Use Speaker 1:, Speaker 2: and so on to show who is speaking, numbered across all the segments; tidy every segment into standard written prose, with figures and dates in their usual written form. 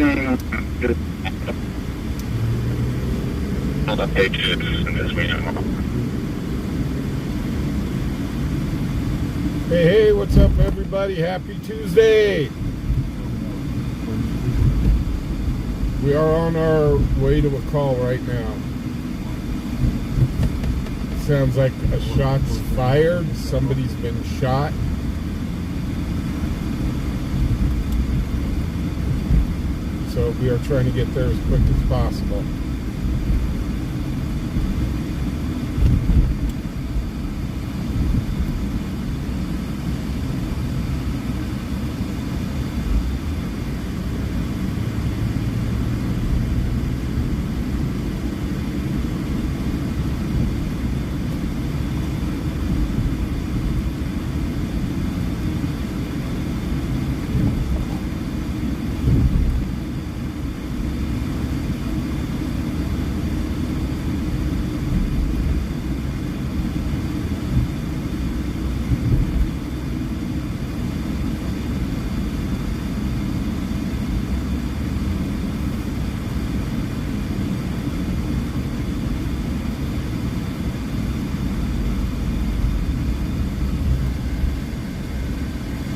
Speaker 1: Hey, what's up, everybody? Happy Tuesday. We are on our way to a call right now. Sounds like a shot's fired. Somebody's been shot. So we are trying to get there as quick as possible.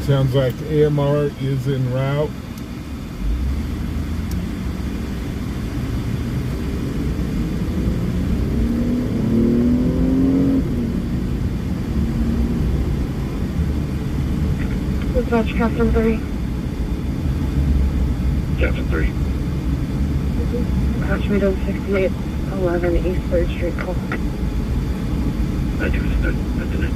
Speaker 1: Sounds like AMR is en route.
Speaker 2: Dispatch, Captain 3.
Speaker 3: Captain 3.
Speaker 2: Approach me to 6811 East 3rd Street, call.
Speaker 3: I do it.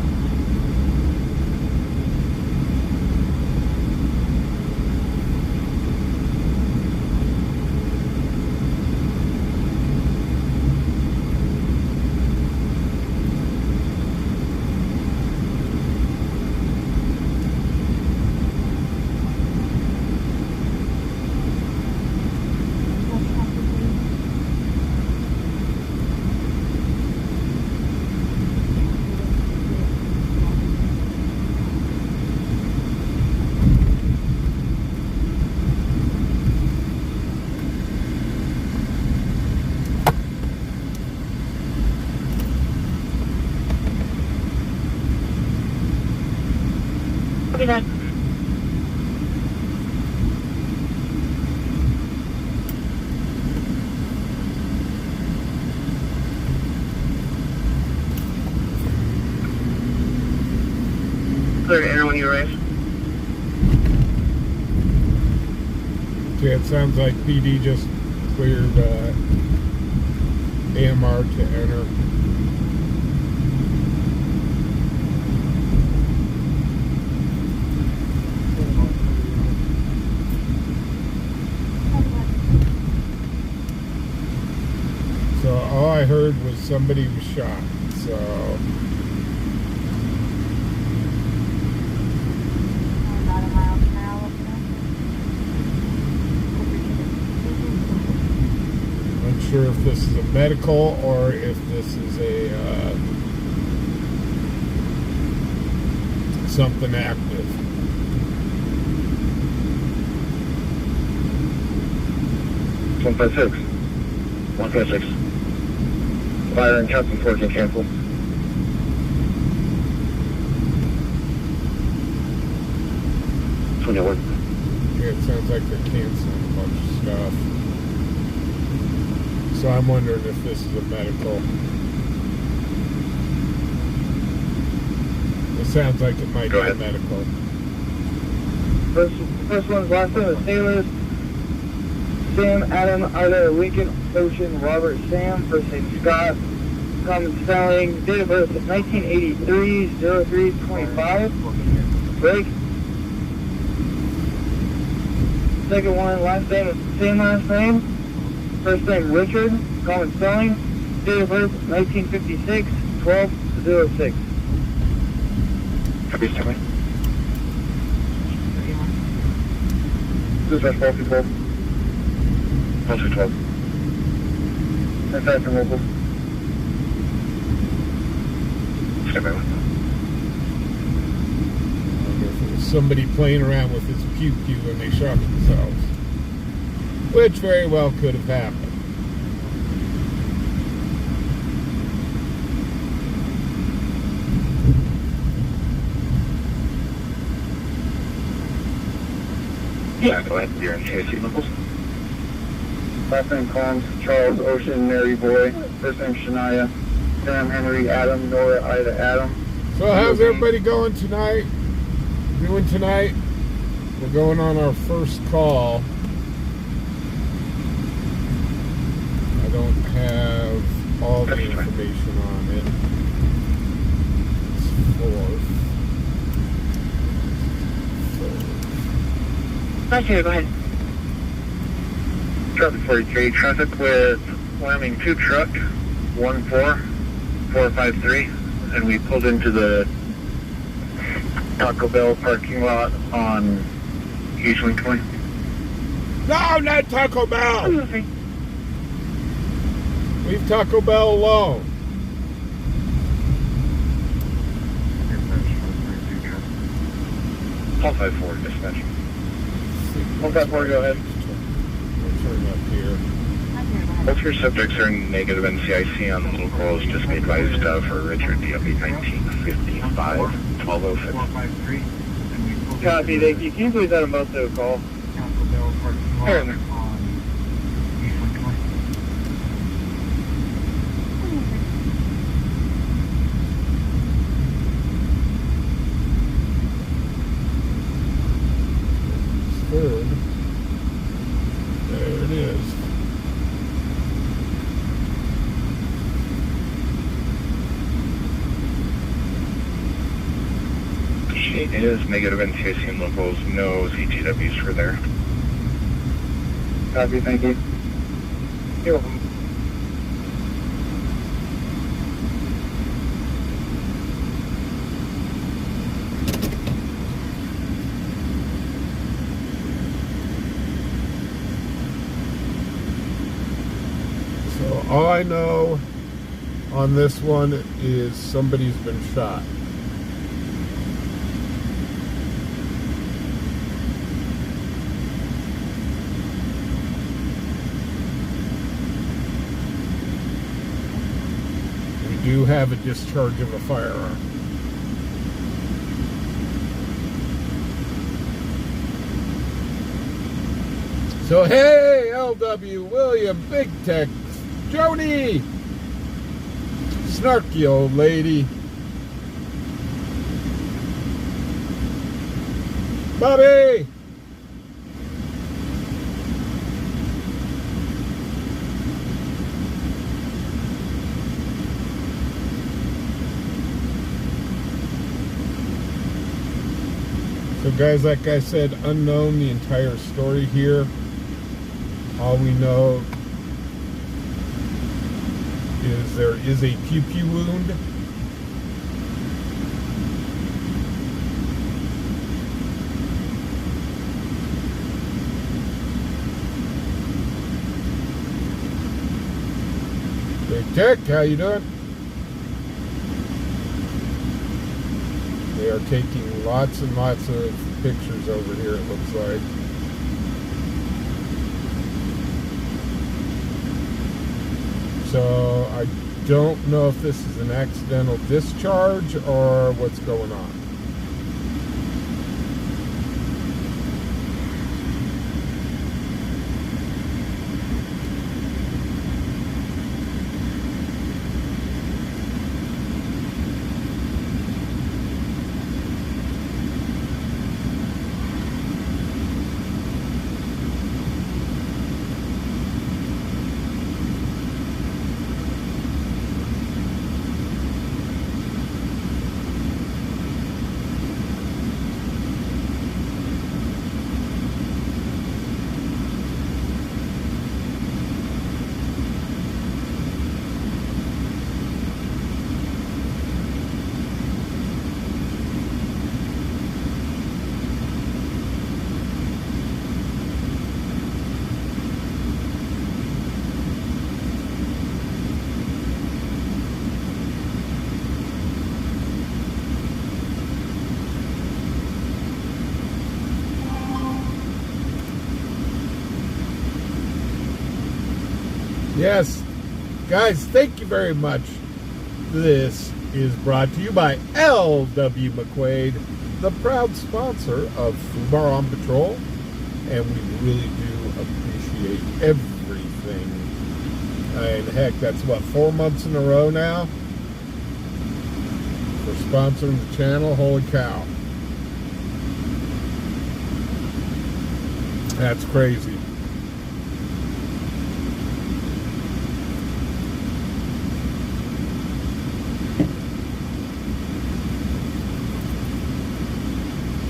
Speaker 2: Copy that.
Speaker 3: Clear to enter when you arrive.
Speaker 1: Okay, it sounds like PD just cleared AMR to enter. So all I heard was somebody was shot. So I'm sure if this is a medical or if this is a something active.
Speaker 3: 156. 156. Fire and Captain 4 can cancel. Which one you work?
Speaker 1: Yeah, it sounds like they're canceling a bunch of stuff. So I'm wondering if this is a medical. It sounds like it might be a medical.
Speaker 2: First one's last name is Sailors. Sam, Adam, Ida, Lincoln, Ocean, Robert, Sam, first name Scott, common spelling, date of birth is 1983, 0325, break. Second one, last name is the same last name, first name Richard, common spelling, date of birth 1956, 12/06.
Speaker 3: Copy, Stanley. Dispatch, policy 12. Policy 12. That's after local. Stand by with them.
Speaker 1: Somebody playing around with his pew-pew when they shot themselves. which very well could have happened.
Speaker 3: Yeah, go ahead. You're in KC levels.
Speaker 2: Last name Collins, Charles, Ocean, Mary Boy. First name Shania. Sam, Henry, Adam, Nora, Ida, Adam.
Speaker 1: So how's everybody going tonight? Doing tonight? We're going on our first call. I don't have all the information on it. It's fourth.
Speaker 2: Okay, go ahead.
Speaker 3: Traffic 43, traffic with Wyoming 2 truck, 14453, and we pulled into the Taco Bell parking lot on East Lincoln.
Speaker 1: No, not Taco Bell! Leave Taco Bell alone.
Speaker 3: Call 54, dispatch.
Speaker 2: 154, go ahead.
Speaker 1: We'll turn up here.
Speaker 3: Both your subjects are negative NCIC on the little calls. Just be advised for Richard, DLB 1955, 1206.
Speaker 2: Copy, thank you. Can you please let them both do a call? Here in there.
Speaker 1: Third. There it is.
Speaker 3: She is negative NCIC and locals, no CTWs for there.
Speaker 2: Copy, thank you. You're welcome.
Speaker 1: So all I know on this one is somebody's been shot. We do have a discharge of a firearm. So hey, LW, William, Big Tech, Joni, snarky old lady, Bobby, so guys, like I said, unknown the entire story here. All we know is there is a pew-pew wound. Big Tech, how you doing? They are taking lots and lots of pictures over here, it looks like. So I don't know if this is an accidental discharge or what's going on. Yes. Guys, thank you very much. This is brought to you by L.W. McQuaid, the proud sponsor of fubarOnPatrol, and we really do appreciate everything. And heck, that's what, 4 months in a row now for sponsoring the channel. Holy cow. That's crazy.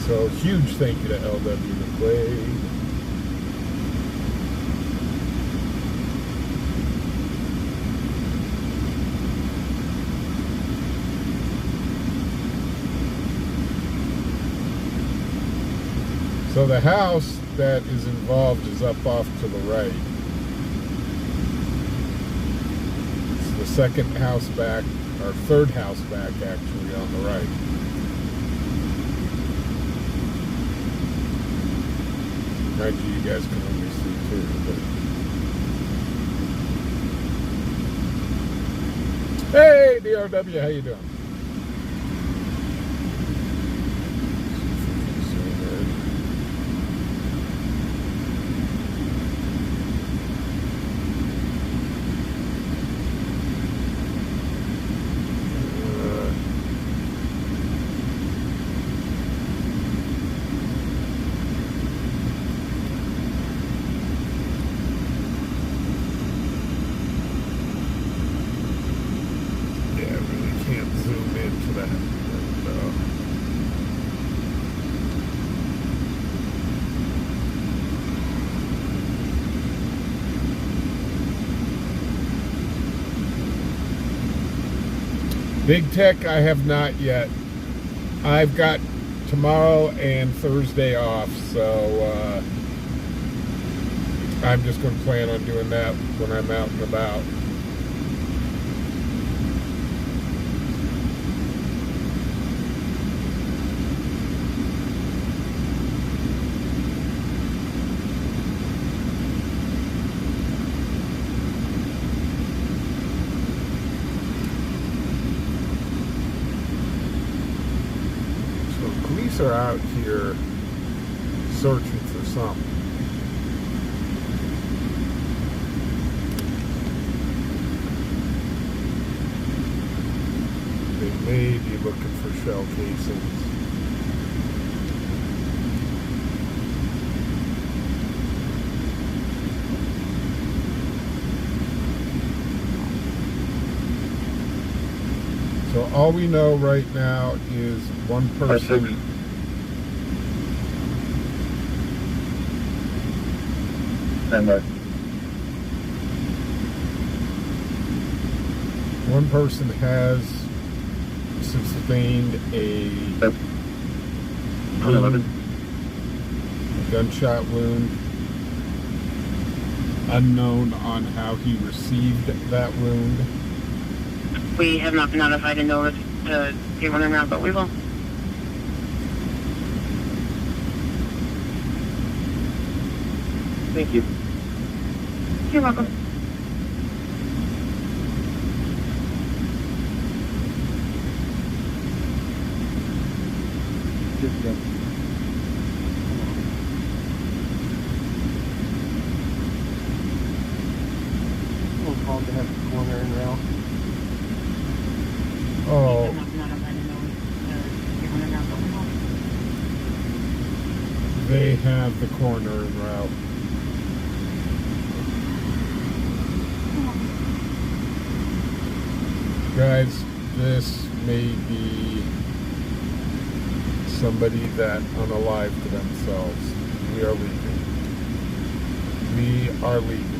Speaker 1: So huge thank you to L.W. McQuaid. So the house that is involved is up off to the right. It's the second house back, or third house back actually, on the right. Mind you, you guys can only see too, but... Hey, DRW, how you doing? Big Tech, I have not yet. I've got tomorrow and Thursday off, so I'm just going to plan on doing that when I'm out and about. Are out here searching for something. They may be looking for shell casings. So all we know right now is one person. One person has sustained a gunshot wound. Unknown on how he received that wound.
Speaker 4: We have not been notified in notice to get one around, but we will.
Speaker 2: Thank you.
Speaker 4: You're welcome.
Speaker 2: Just go. We'll call to have the corner and route.
Speaker 1: Oh.
Speaker 4: We have not been notified in notice to get one around, but we will.
Speaker 1: They have the corner en route. Guys, this may be somebody that unalived themselves. We are leaving. We are leaving.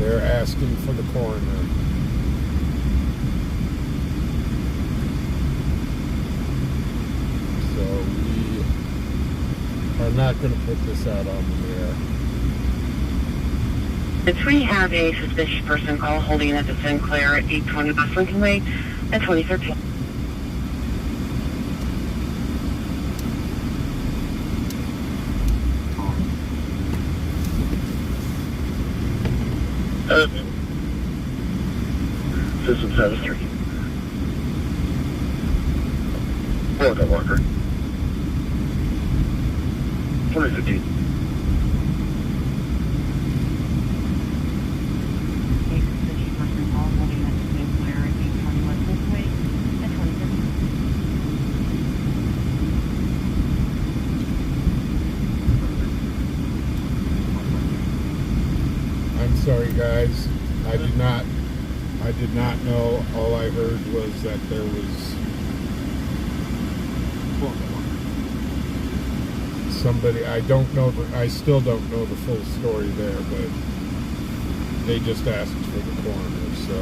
Speaker 1: They're asking for the coroner. So we are not going to put this out on the air.
Speaker 4: Since we have a suspicious person call holding at the Sinclair at 820 West Lincoln Way at 2013.
Speaker 3: System status 3. Welcome, Walker. 2015.
Speaker 1: I'm sorry, guys. I did not know. All I heard was that there was somebody. I don't know. I still don't know the full story there, but they just asked for the coroner, so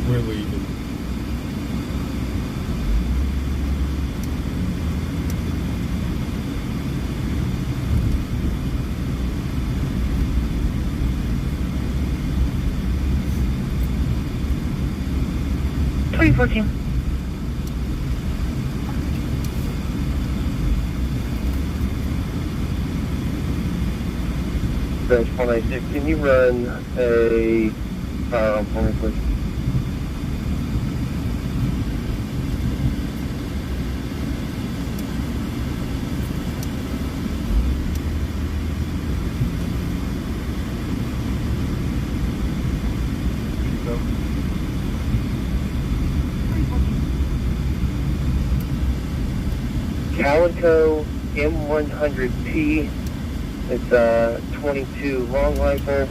Speaker 1: we're leaving.
Speaker 2: Branch 196, can you run a firearm for me, please? Calico M100P. It's a 22 long rifle.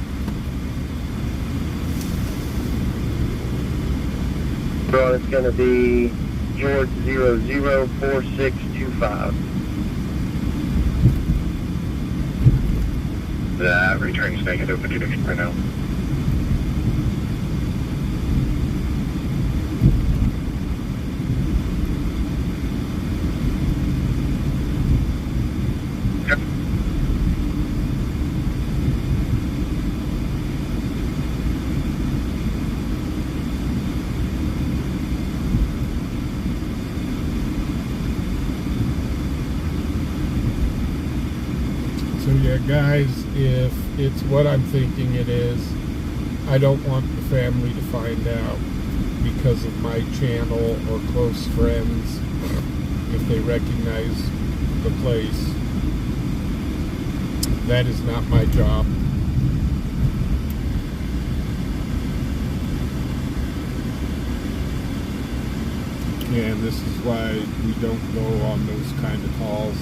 Speaker 2: It's going to be George 004625.
Speaker 3: Returning snake is open to the right now.
Speaker 1: So yeah, guys, if it's what I'm thinking it is, I don't want the family to find out because of my channel or close friends if they recognize the place. That is not my job. And this is why we don't go on those kind of calls.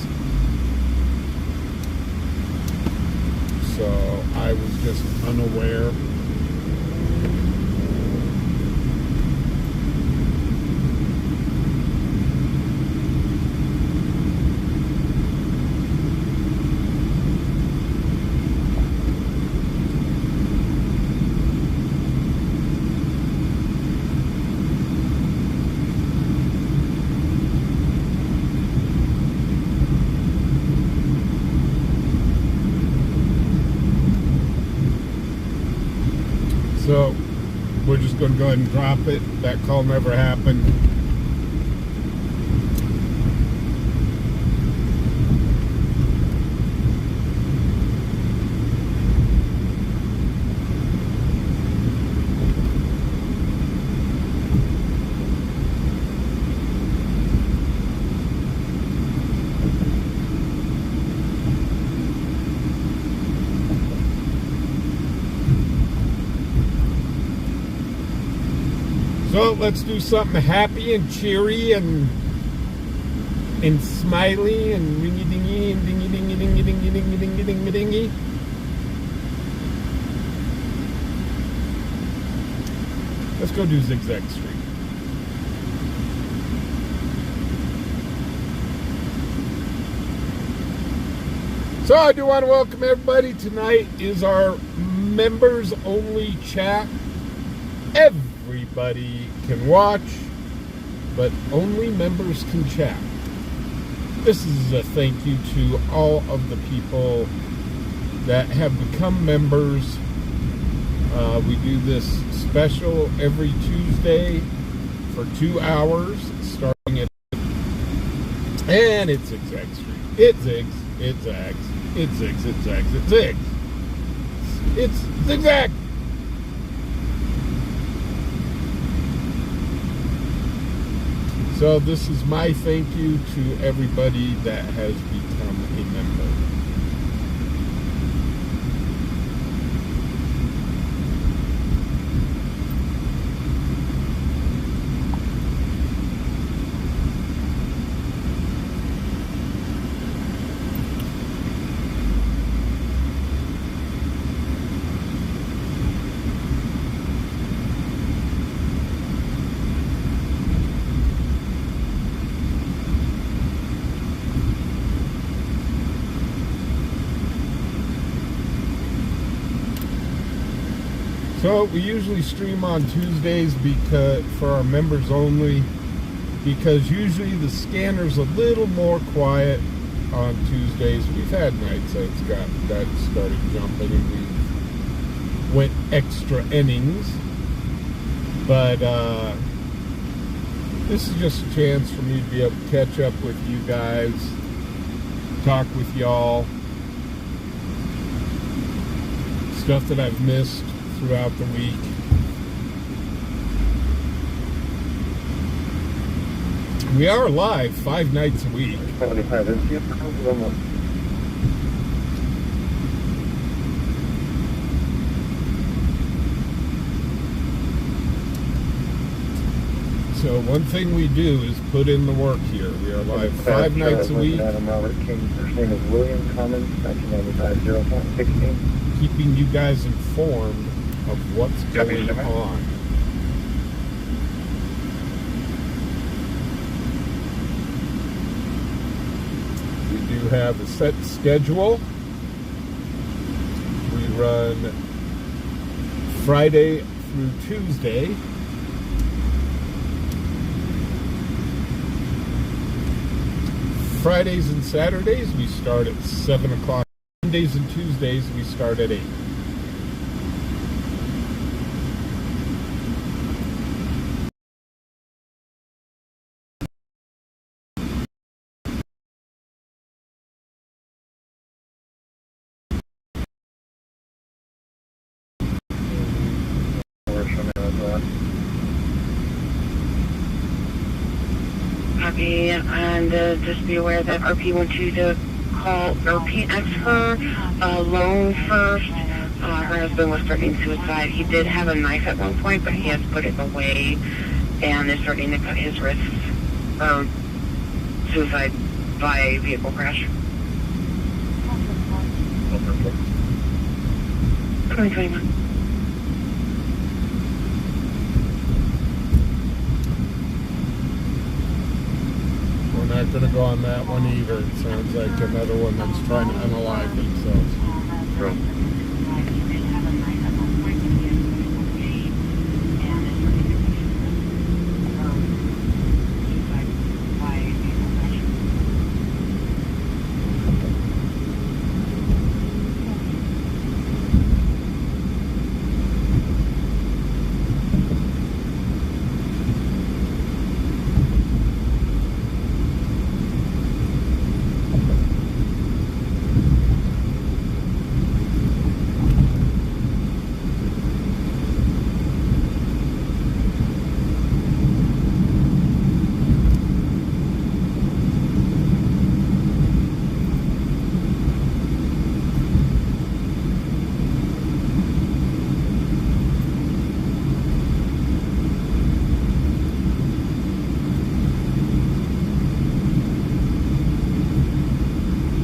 Speaker 1: So I was just unaware. So we're just going to go ahead and drop it. That call never happened. So let's do something happy and cheery and smiley and ringy dingy and dingy dingy dingy dingy dingy dingy dingy dingy. Let's go do Zigzag Street. So I do want to welcome everybody. Tonight is our members only chat. Everybody can watch, but only members can chat. This is a thank you to all of the people that have become members. We do this special every Tuesday for 2 hours, starting at, and it zigzags. It zigs, it zags, it zigs, it zags, it zigs. It's zigzag. So this is my thank you to everybody that has become a member. So we usually stream on Tuesdays because for our members only, because usually the scanner's a little more quiet on Tuesdays. We've had nights that started jumping and we went extra innings, but this is just a chance for me to be able to catch up with you guys, talk with y'all, stuff that I've missed throughout the week. We are live 5 nights a week. So one thing we do is put in the work here. We are live 5 nights a week.
Speaker 2: Adam Robert King, first name is William Cummins, 1995, 0.16.
Speaker 1: Keeping you guys informed of what's going on. We do have a set schedule. We run Friday through Tuesday. Fridays and Saturdays we start at 7 o'clock. Mondays and Tuesdays we start at 8.
Speaker 4: Copy, and just be aware that RP wants you to call RPX her loan first. Her husband was threatening suicide. He did have a knife at one point, but he has put it away and is starting to cut his risks of suicide by vehicle crash. 2021.
Speaker 1: We're not going to go on that one either. It sounds like another one that's trying to unalive themselves.
Speaker 3: Sure.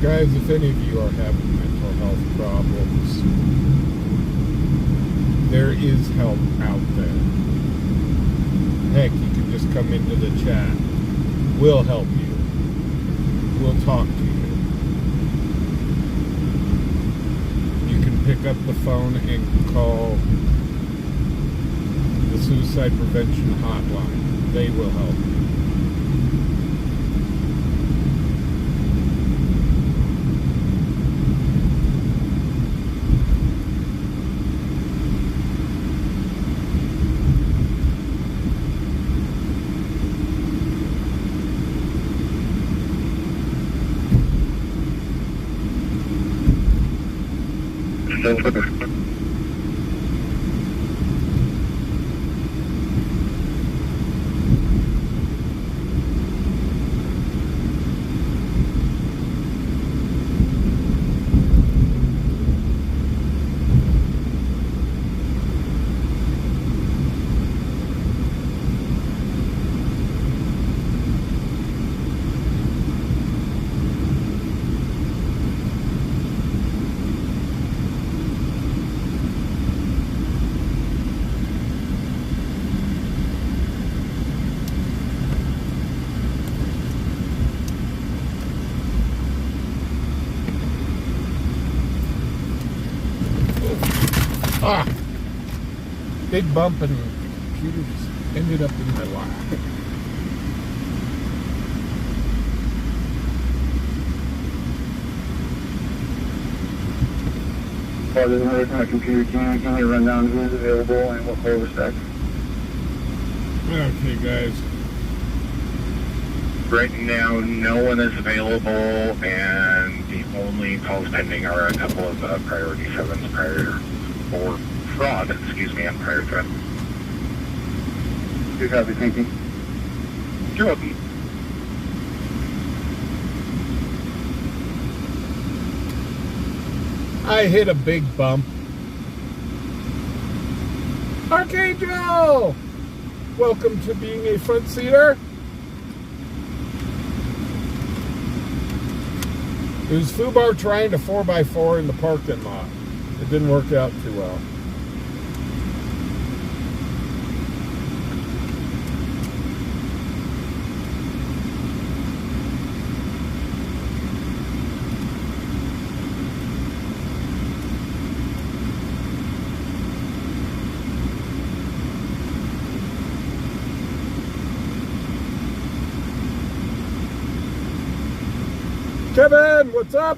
Speaker 1: Guys, if any of you are having mental health problems, there is help out there. Heck, you can just come into the chat. We'll help you. We'll talk to you. You can pick up the phone and call the suicide prevention hotline. They will help. Ah! Big bump and the computer just ended up in my lap.
Speaker 2: There's another kind of computer can you run down who's available and what call was stacked?
Speaker 1: Okay, guys.
Speaker 3: Right now, no one is available, and the only calls pending are a couple of priority 7s prior or fraud, excuse me, on prior threat.
Speaker 2: Good copy, thank you.
Speaker 3: You're welcome.
Speaker 1: I hit a big bump. Archangel! Welcome to being a front seater. It was Fubar trying to 4x4 in the parking lot. It didn't work out too well. Kevin, what's up?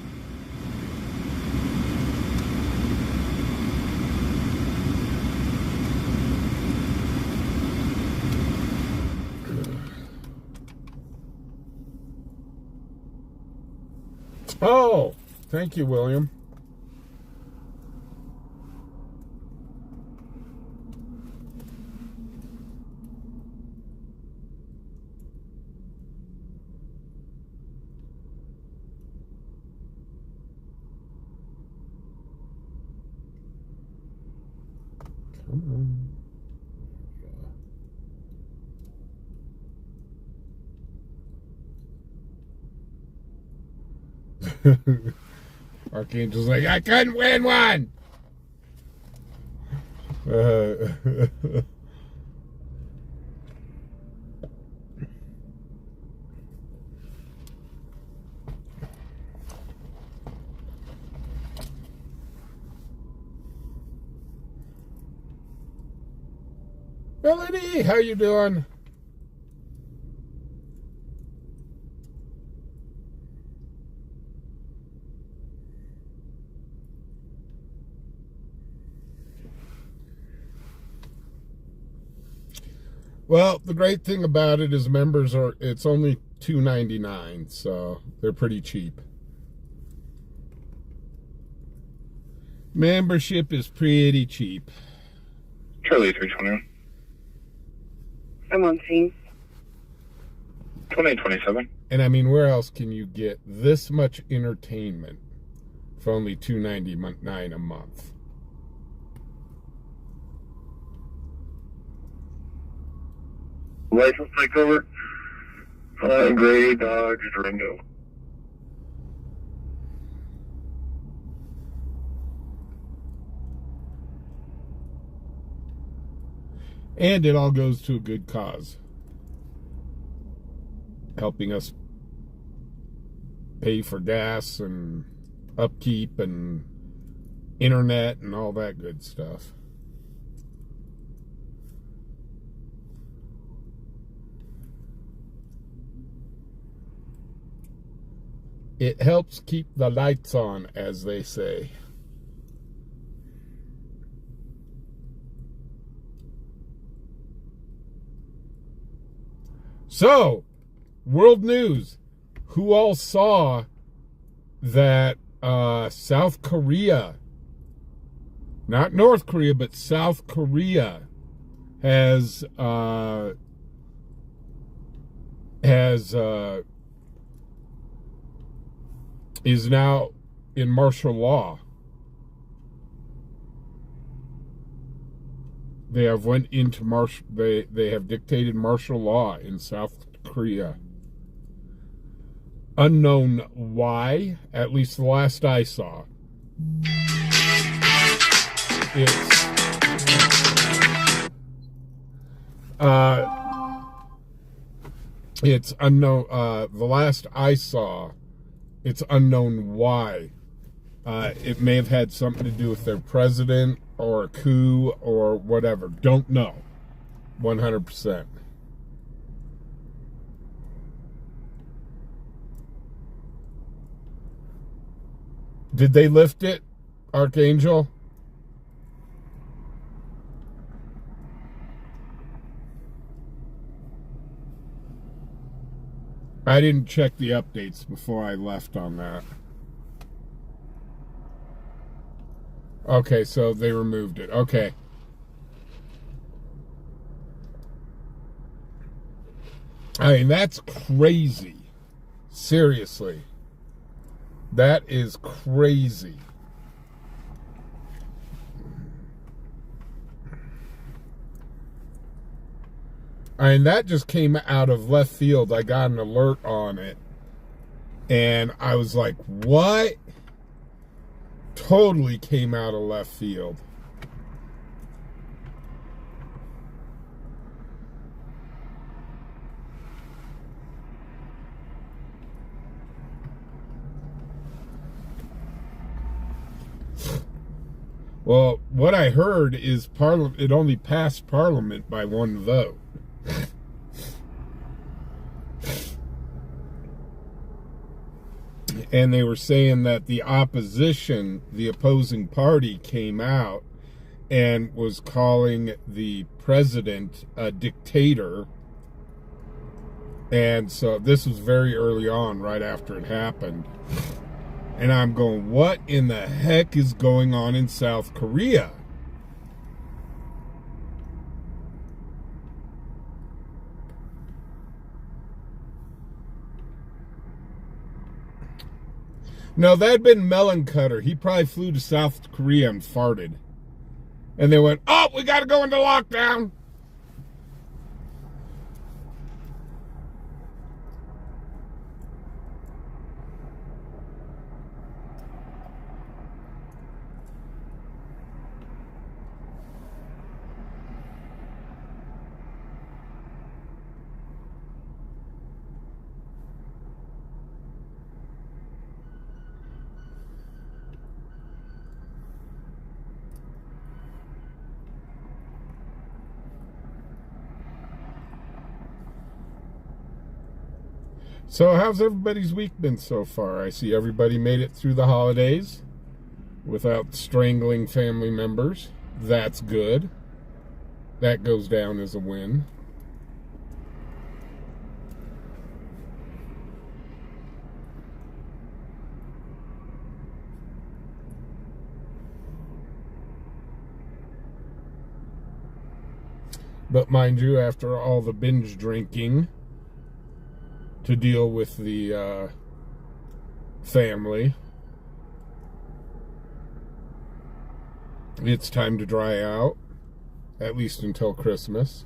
Speaker 1: Oh, thank you, William. Archangel's like, I couldn't win one. Melody, how you doing? Well, the great thing about it is members are, it's only $2.99, so they're pretty cheap. Membership is pretty cheap.
Speaker 3: Charlie 321.
Speaker 4: I'm on scene.
Speaker 3: 2827.
Speaker 1: And I mean, where else can you get this much entertainment for only $2.99 a month?
Speaker 3: License plate over. Gray Dodge Durango.
Speaker 1: And it all goes to a good cause, helping us pay for gas and upkeep and internet and all that good stuff. It helps keep the lights on, as they say. So, world news. Who all saw that South Korea, not North Korea, but South Korea has is now in martial law. They have went into they have dictated martial law in South Korea. Unknown why, at least the last I saw. It's unknown. The last I saw, it's unknown why. It may have had something to do with their president or a coup or whatever. Don't know. 100%. Did they lift it, Archangel? I didn't check the updates before I left on that. Okay, so they removed it. Okay. I mean, that's crazy. Seriously. That is crazy. I mean, that just came out of left field. I got an alert on it. And I was like, what? Totally came out of left field. Well, what I heard is it only passed Parliament by one vote. And they were saying that the opposition, the opposing party, came out and was calling the president a dictator. And so this was very early on, right after it happened. And I'm going, what in the heck is going on in South Korea? No, that had been Meloncutter. He probably flew to South Korea and farted. And they went, oh, we got to go into lockdown. So how's everybody's week been so far? I see everybody made it through the holidays without strangling family members. That's good. That goes down as a win. But mind you, after all the binge drinking to deal with the family, it's time to dry out, at least until Christmas.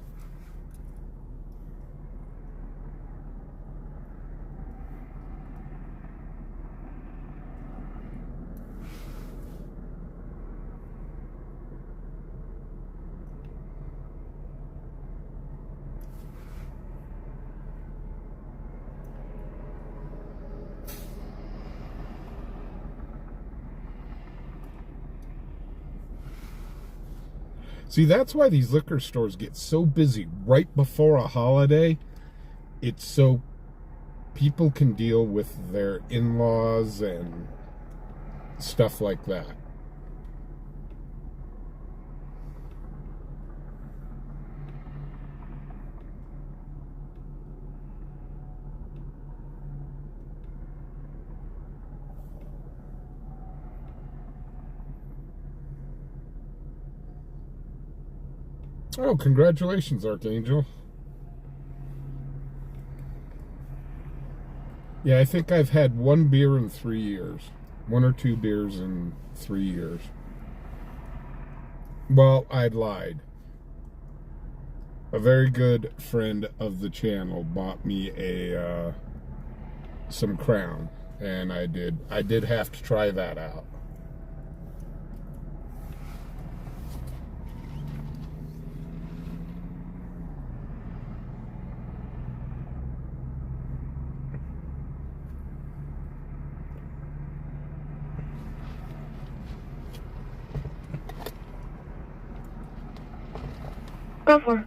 Speaker 1: See, that's why these liquor stores get so busy right before a holiday. It's so people can deal with their in-laws and stuff like that. Oh, congratulations, Archangel. Yeah, I think I've had one beer in 3 years. 1 or 2 beers in 3 years. Well, I lied. A very good friend of the channel bought me some Crown, and I did have to try that out.
Speaker 4: Go for it.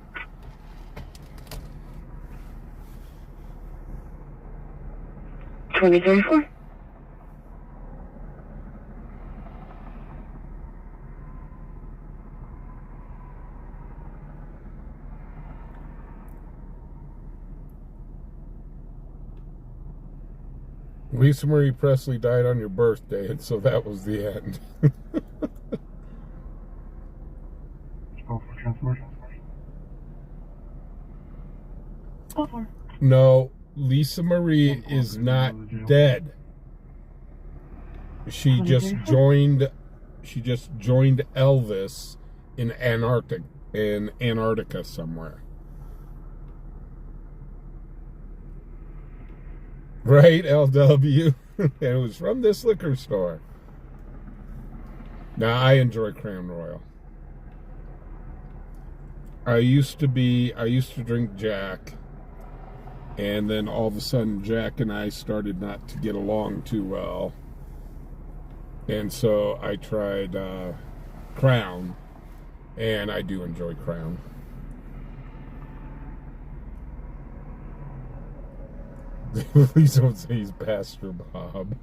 Speaker 4: $20.34.
Speaker 1: Lisa Marie Presley died on your birthday, and so that was the end. No, Lisa Marie is not dead. She just joined Elvis in Antarctica somewhere. Right, LW? And it was from this liquor store. Now, I enjoy Crown Royal. I used to drink Jack, and then all of a sudden Jack and I started not to get along too well. And so I tried Crown, and I do enjoy Crown. Please don't say he's Pastor Bob.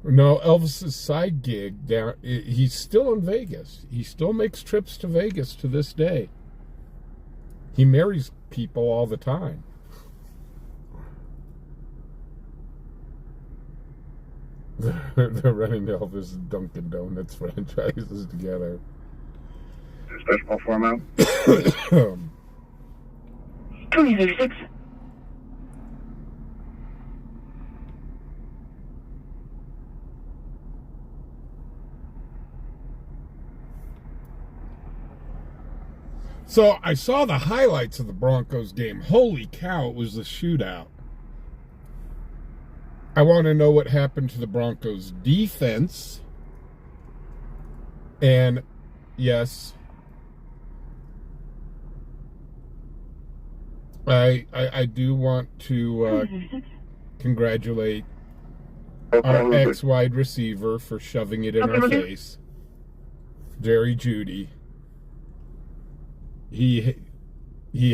Speaker 1: No, Elvis's side gig down. He's still in Vegas. He still makes trips to Vegas to this day. He marries people all the time. They're running Elvis and Dunkin' Donuts franchises together.
Speaker 3: Special format.
Speaker 4: 2036.
Speaker 1: So I saw the highlights of the Broncos game. Holy cow, it was a shootout. I want to know what happened to the Broncos defense. And yes, I do want to congratulate our ex-wide receiver for shoving it in our face, Jerry Jeudy. He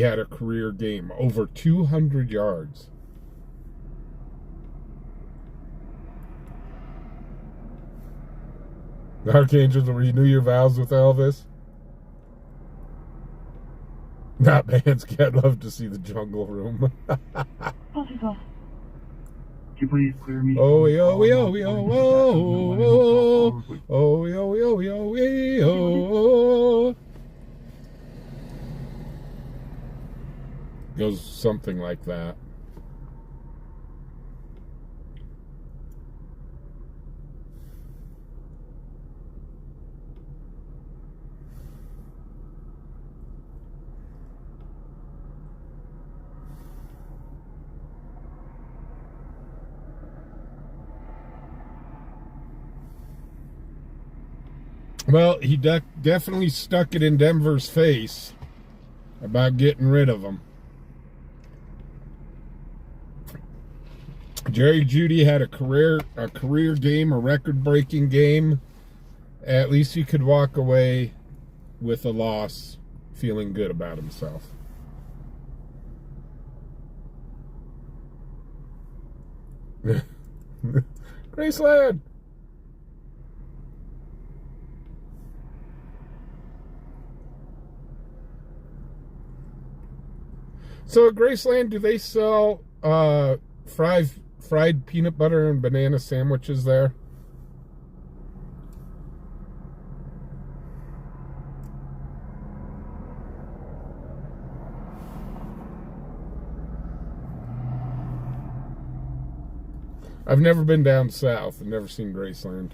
Speaker 1: had a career game, over 200 yards. Archangels, renew your vows with Elvis. Not man's cat. Love to see the jungle room.
Speaker 2: you please clear me?
Speaker 1: Oh, oh, oh, oh, oh, oh. Goes something like that. Well, he definitely stuck it in Denver's face about getting rid of him. Jerry Jeudy had a career game, a record-breaking game. At least he could walk away with a loss feeling good about himself. Graceland! So at Graceland, do they sell fried peanut butter and banana sandwiches there? I've never been down south. I've never seen Graceland.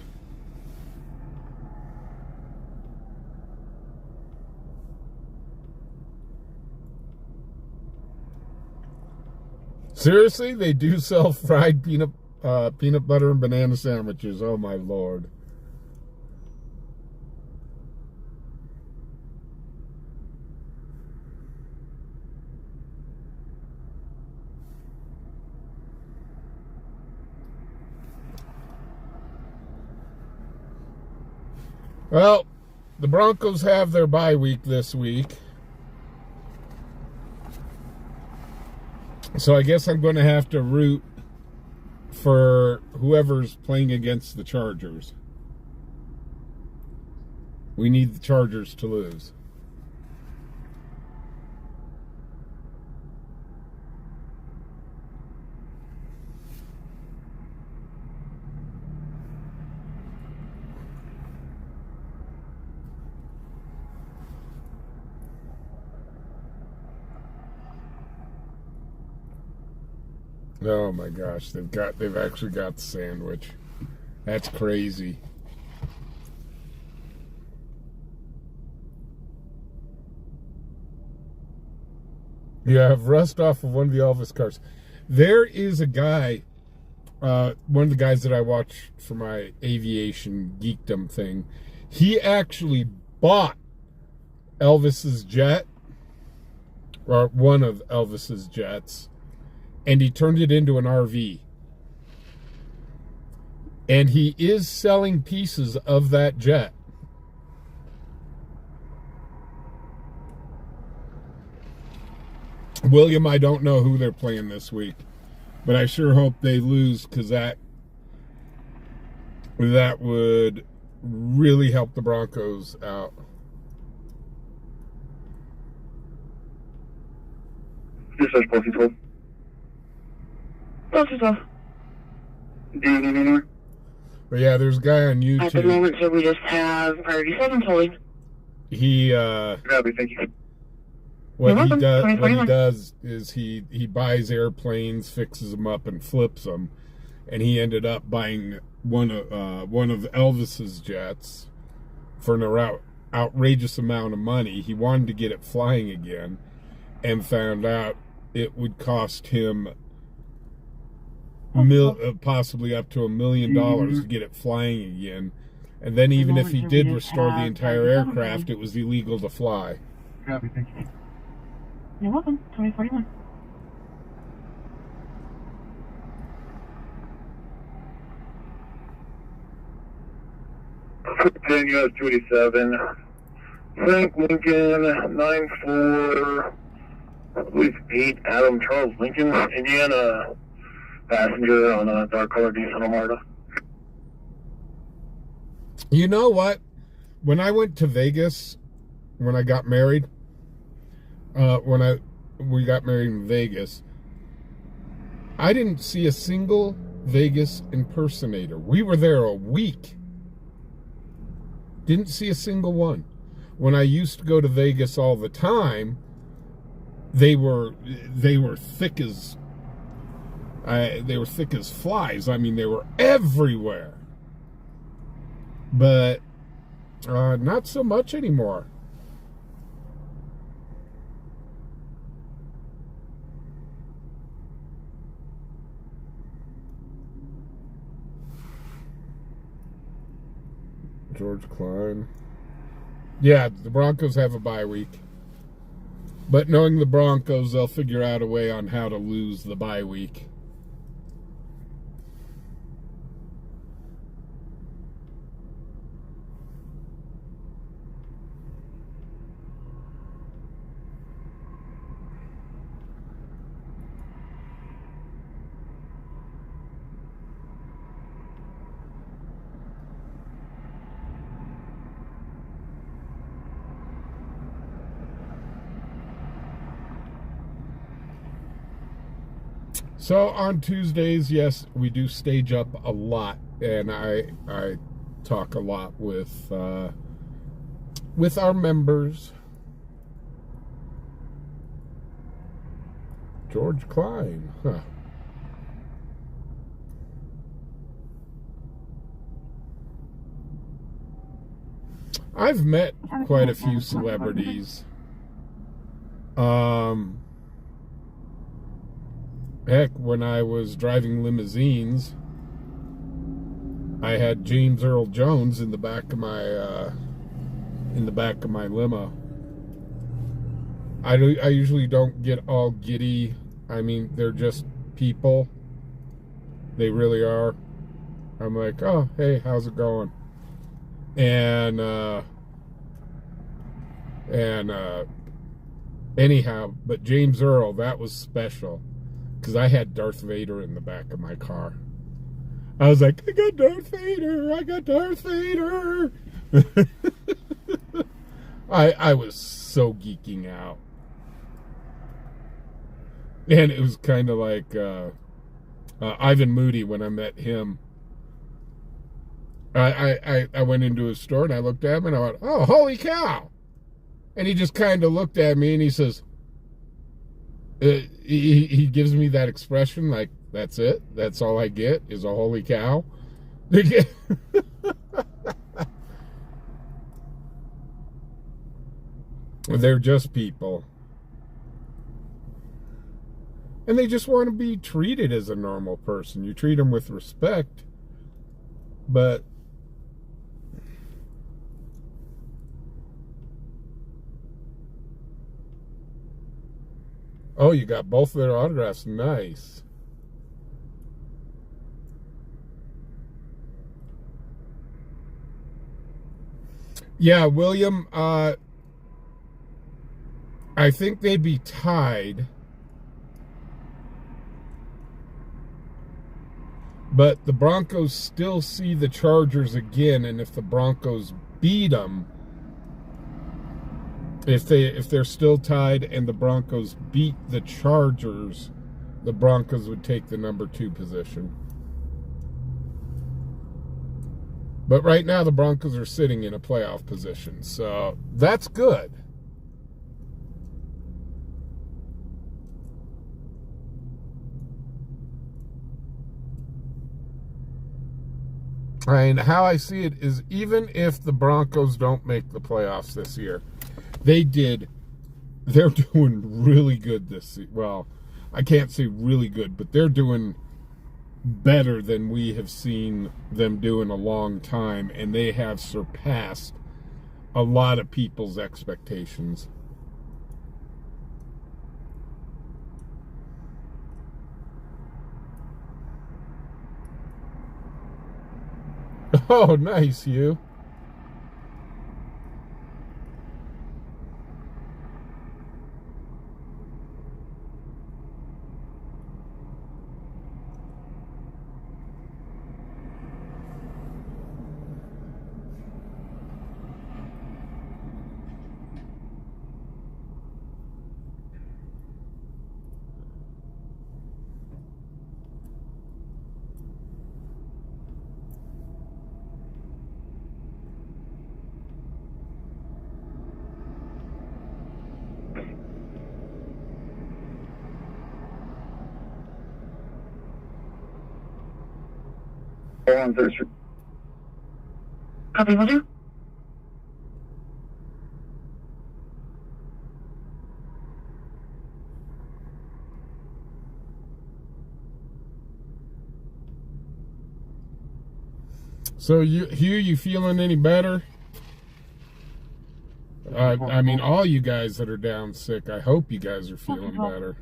Speaker 1: Seriously, they do sell fried peanut butter and banana sandwiches. Oh my Lord. Well, the Broncos have their bye week this week. So I guess I'm going to have to root for whoever's playing against the Chargers. We need the Chargers to lose. Oh my gosh, they've actually got the sandwich. That's crazy. You have rust off of one of the Elvis cars. There is a guy, one of the guys that I watch for my aviation geekdom thing. He actually bought Elvis's jet, or one of Elvis's jets, and he turned it into an RV. And he is selling pieces of that jet. William, I don't know who they're playing this week, but I sure hope they lose, because that would really help the Broncos out.
Speaker 2: This is Patrol.
Speaker 4: That's just all.
Speaker 2: Do you need anywhere?
Speaker 1: But yeah, there's a guy on YouTube.
Speaker 4: At the moment, so we just have priority 7 tolling.
Speaker 1: He
Speaker 2: Copy, thank you.
Speaker 1: what he does is he buys airplanes, fixes them up, and flips them. And he ended up buying one of Elvis's jets for an outrageous amount of money. He wanted to get it flying again, and found out it would cost him possibly up to $1 million to get it flying again. And then even if he did restore the entire aircraft, it was illegal to fly.
Speaker 2: Copy, thank you.
Speaker 4: You're welcome. 2041.
Speaker 2: Ten US 287. Frank Lincoln 94. I believe 8 Adam Charles Lincoln, Indiana. Passenger on a dark colored diesel Marta.
Speaker 1: You know what? When I went to Vegas, when I got married, we got married in Vegas, I didn't see a single Vegas impersonator. We were there a week. Didn't see a single one. When I used to go to Vegas all the time, they were thick as flies. I mean, they were everywhere. But not so much anymore. George Klein. Yeah, the Broncos have a bye week. But knowing the Broncos, they'll figure out a way on how to lose the bye week. So on Tuesdays, yes, we do stage up a lot, and I talk a lot with our members. George Klein, huh? I've met quite a few celebrities. Heck, when I was driving limousines, I had James Earl Jones in the back of my limo. I usually don't get all giddy. I mean, they're just people. They really are. I'm like, oh, hey, how's it going? And anyhow, but James Earl, that was special, because I had Darth Vader in the back of my car. I was like, I got Darth Vader, I got Darth Vader. I was so geeking out. And it was kind of like Ivan Moody when I met him. I went into his store and I looked at him and I went, oh, holy cow. And he just kind of looked at me and he says, he gives me that expression like, that's it? That's all I get is a holy cow? They're just people. And they just want to be treated as a normal person. You treat them with respect, but oh, you got both of their autographs. Nice. Yeah, William, I think they'd be tied. But the Broncos still see the Chargers again, and if the Broncos beat them, if they're still tied and the Broncos beat the Chargers, the Broncos would take the number 2 position. But right now the Broncos are sitting in a playoff position, so that's good. And how I see it is, even if the Broncos don't make the playoffs this year, they're doing really good this season. Well, I can't say really good, but they're doing better than we have seen them do in a long time, and they have surpassed a lot of people's expectations. Oh, nice, you.
Speaker 2: On Thursday.
Speaker 4: Copy, will do.
Speaker 1: So, Hugh, you feeling any better? I mean, all you guys that are down sick, I hope you guys are feeling better.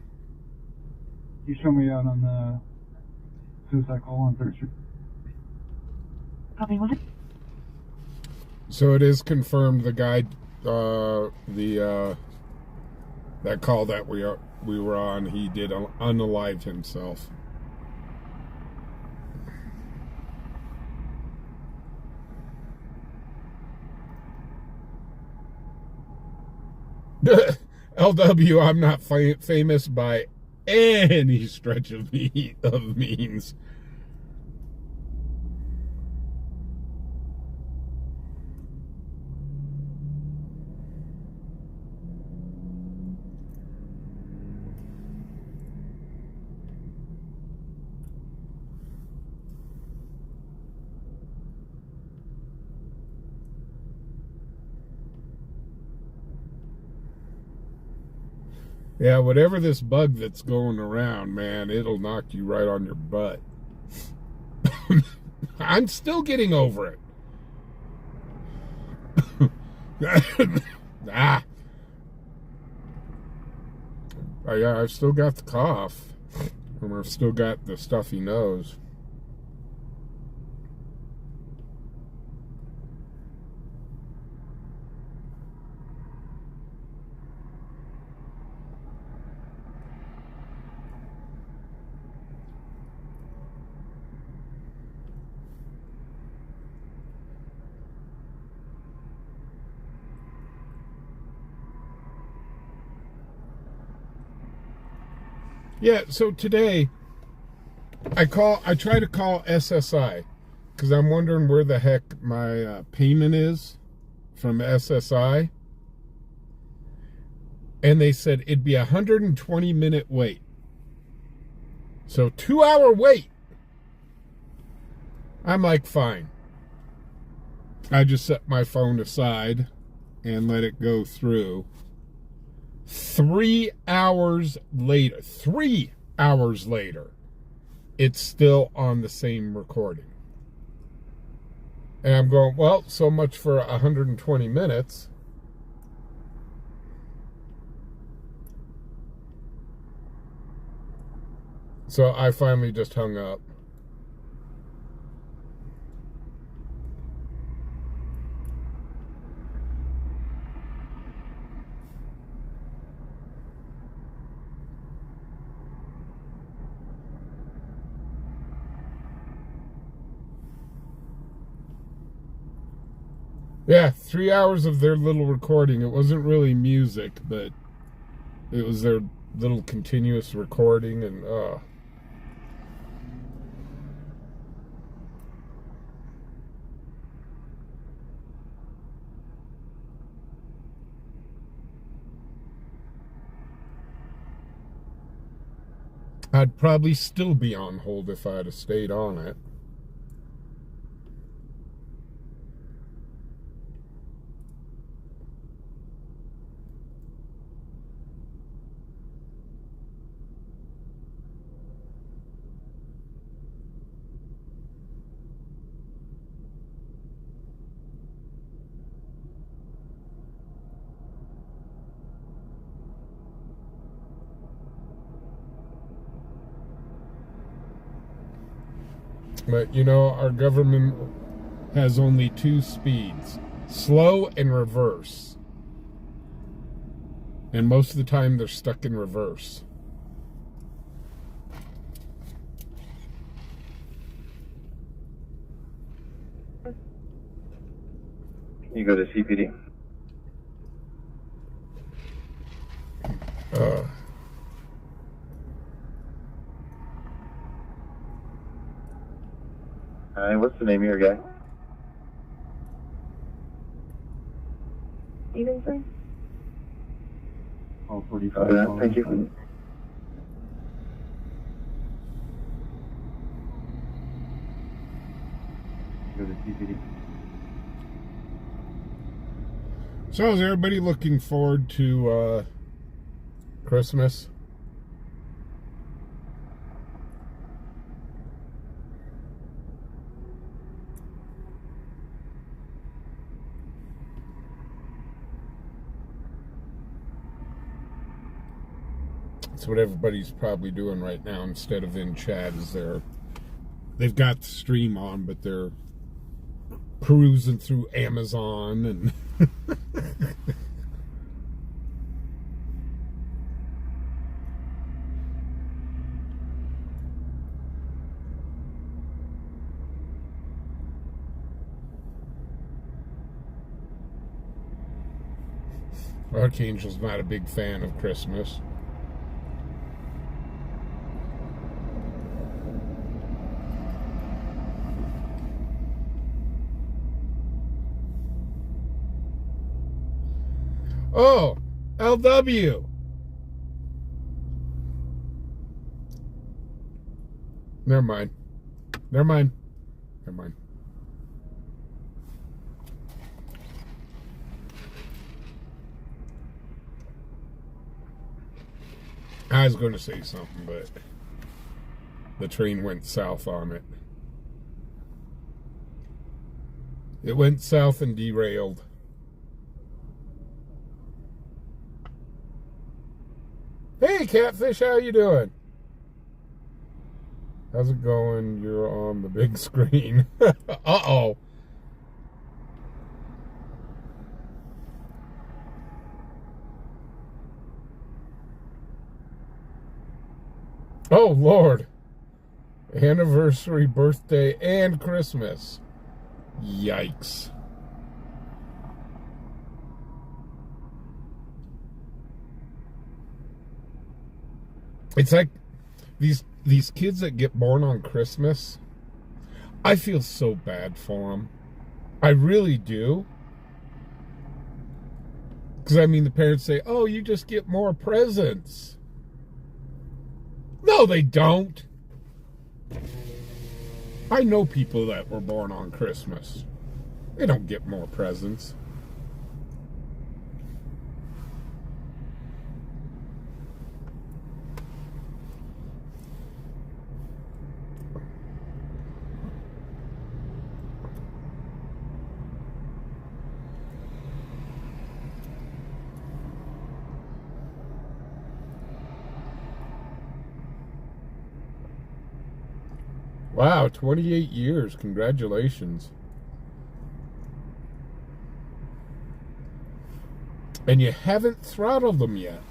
Speaker 5: You show me out on the suicide call on Thursday.
Speaker 4: Copy, will do.
Speaker 1: So it is confirmed the guy, that call that we were on, he did unalive himself. LW, I'm not famous by any stretch of means. Yeah, whatever this bug that's going around, man, it'll knock you right on your butt. I'm still getting over it. Yeah, I've still got the cough. And I've still got the stuffy nose. Yeah, so today I try to call SSI because I'm wondering where the heck my payment is from SSI, and they said it'd be a 120-minute wait. So 2-hour wait. I'm like, fine. I just set my phone aside and let it go through. 3 hours later, it's still on the same recording. And I'm going, well, so much for 120 minutes. So I finally just hung up. Yeah, 3 hours of their little recording. It wasn't really music, but it was their little continuous recording, and I'd probably still be on hold if I'd have stayed on it. But, you know, our government has only 2 speeds, slow and reverse. And most of the time they're stuck in reverse.
Speaker 2: You go to CPD. Hi, what's the name of your guy?
Speaker 4: Stevenson?
Speaker 5: Oh, 45.
Speaker 2: Yeah, thank you.
Speaker 5: Go to CPD.
Speaker 1: So is everybody looking forward to Christmas? That's what everybody's probably doing right now instead of in chat. Is they've got the stream on, but they're perusing through Amazon and Archangel's not a big fan of Christmas. Oh, LW. Never mind. Never mind. Never mind. I was going to say something, but the train went south on it. It went south and derailed. Hey, Catfish, how you doing? How's it going? You're on the big screen. Uh-oh. Oh, Lord. Anniversary, birthday, and Christmas. Yikes. It's like these kids that get born on Christmas, I feel so bad for them. I really do. Because, I mean, the parents say, oh, you just get more presents. No, they don't. I know people that were born on Christmas. They don't get more presents. Wow, 28 years. Congratulations. And you haven't throttled them yet.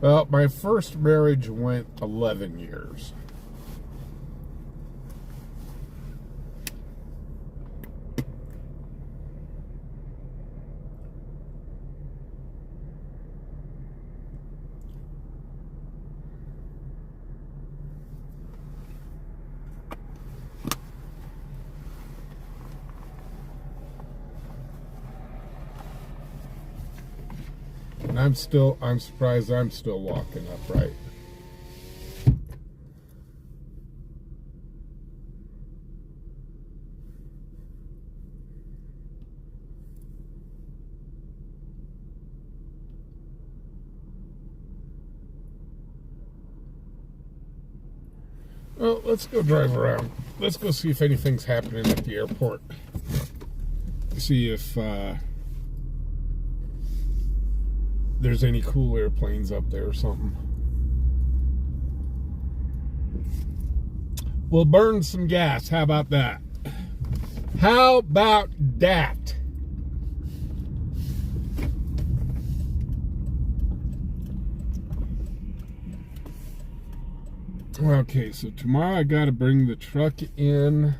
Speaker 1: Well, my first marriage went 11 years. And I'm surprised I'm still walking upright. Well, let's go drive around. Let's go see if anything's happening at the airport. See if there's any cool airplanes up there or something. We'll burn some gas. How about that? How about that? Okay, so tomorrow I gotta bring the truck in.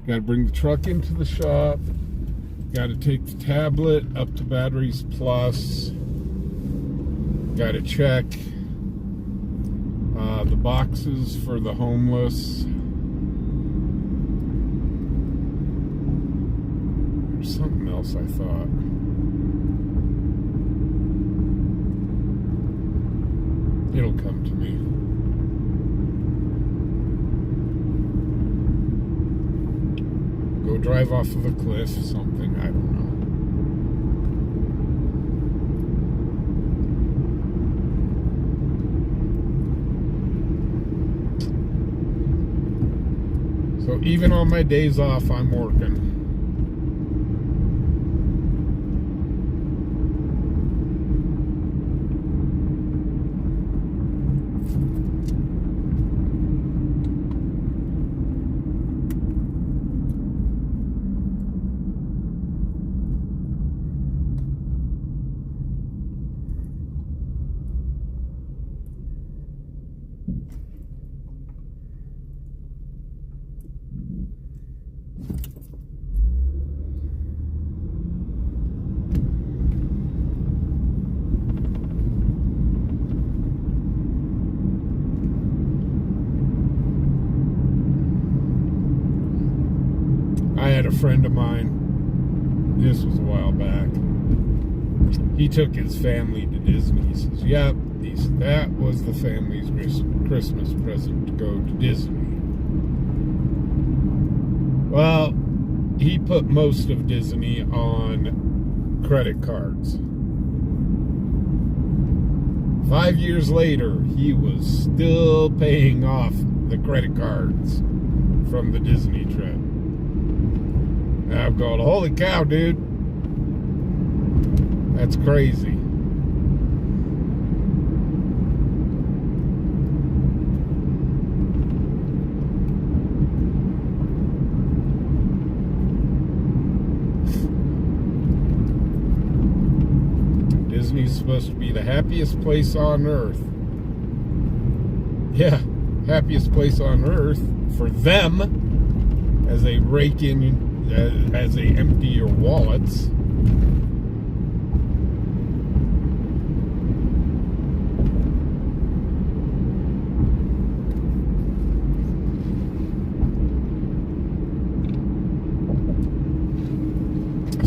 Speaker 1: Gotta bring the truck into the shop. Gotta take the tablet up to Batteries Plus. Gotta check the boxes for the homeless. There's something else I thought. It'll come to me. Go drive off of a cliff, something, I don't know. So even on my days off, I'm working. had a friend of mine, this was a while back, he took his family to Disney. He says, yep, that was the family's Christmas present, to go to Disney. Well, he put most of Disney on credit cards. 5 years later, he was still paying off the credit cards from the Disney trip. And I'm going, holy cow, dude. That's crazy. Disney's supposed to be the happiest place on earth. Yeah, happiest place on earth for them as they rake in, as they empty your wallets.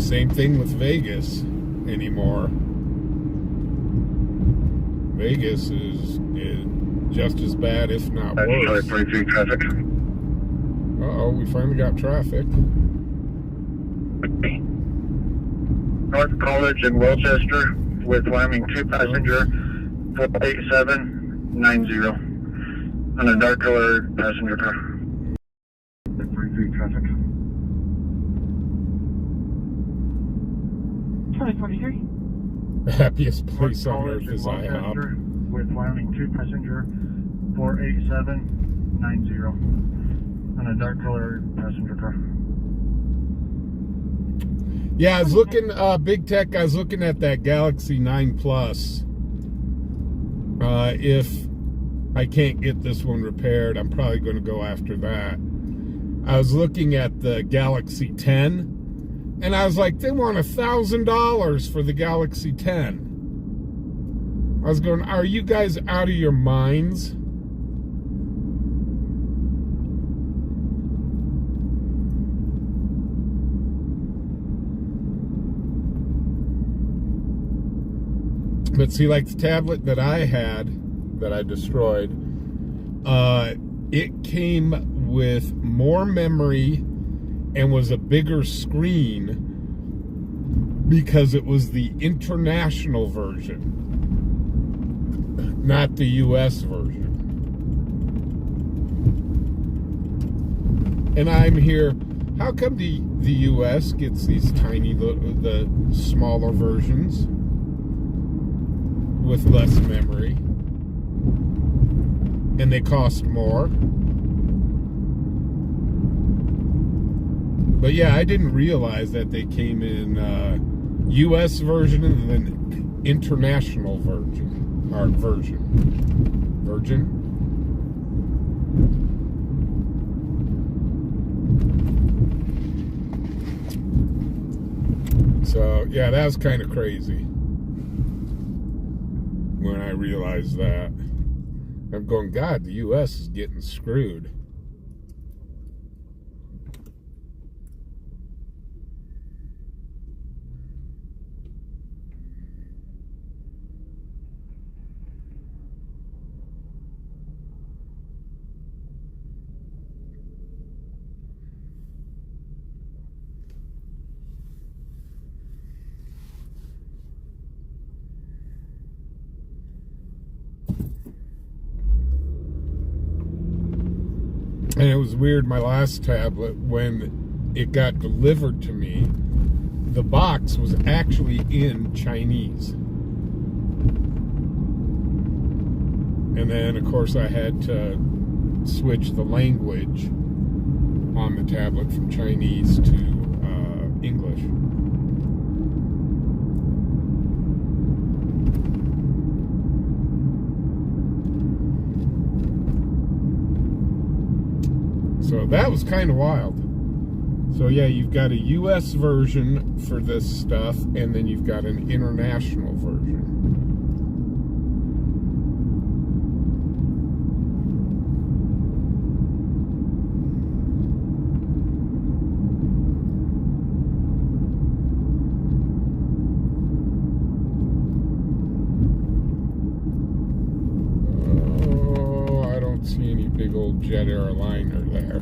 Speaker 1: Same thing with Vegas anymore. Vegas is just as bad, if not worse.
Speaker 2: 43 traffic.
Speaker 1: Uh-oh, we finally got traffic.
Speaker 2: North College in Wilchester with Wyoming 2 passenger 48790 on a dark colored passenger car. 43 traffic.
Speaker 5: 2023.
Speaker 1: The happiest place on earth is IHOP.
Speaker 2: With Wyoming 2 passenger 48790 on a dark colored passenger car.
Speaker 1: Yeah, I was looking, Big Tech, I was looking at that Galaxy 9 Plus. If I can't get this one repaired, I'm probably going to go after that. I was looking at the Galaxy 10, and I was like, they want $1,000 for the Galaxy 10. I was going, are you guys out of your minds? But see, like the tablet that I had, that I destroyed, it came with more memory and was a bigger screen because it was the international version, not the US version. And I'm here, how come the US gets these tiny, the smaller versions with less memory, and they cost more? But yeah, I didn't realize that they came in US version and then international version, or version. So yeah, that was kind of crazy when I realized that. I'm going, God, the US is getting screwed. And it was weird, my last tablet, when it got delivered to me, the box was actually in Chinese. And then, of course, I had to switch the language on the tablet from Chinese to English. So that was kind of wild. So yeah, you've got a US version for this stuff, and then you've got an international version. big old jet airliner there.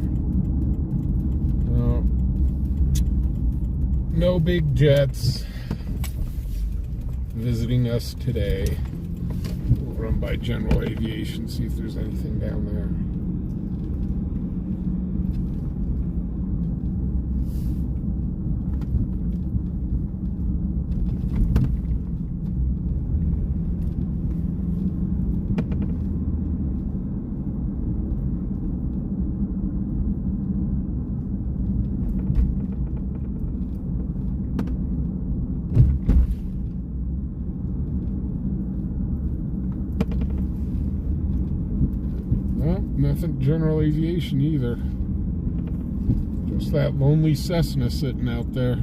Speaker 1: Well, no big jets visiting us today. We'll run by General Aviation, see if there's anything down there. Nothing General Aviation either. Just that lonely Cessna sitting out there.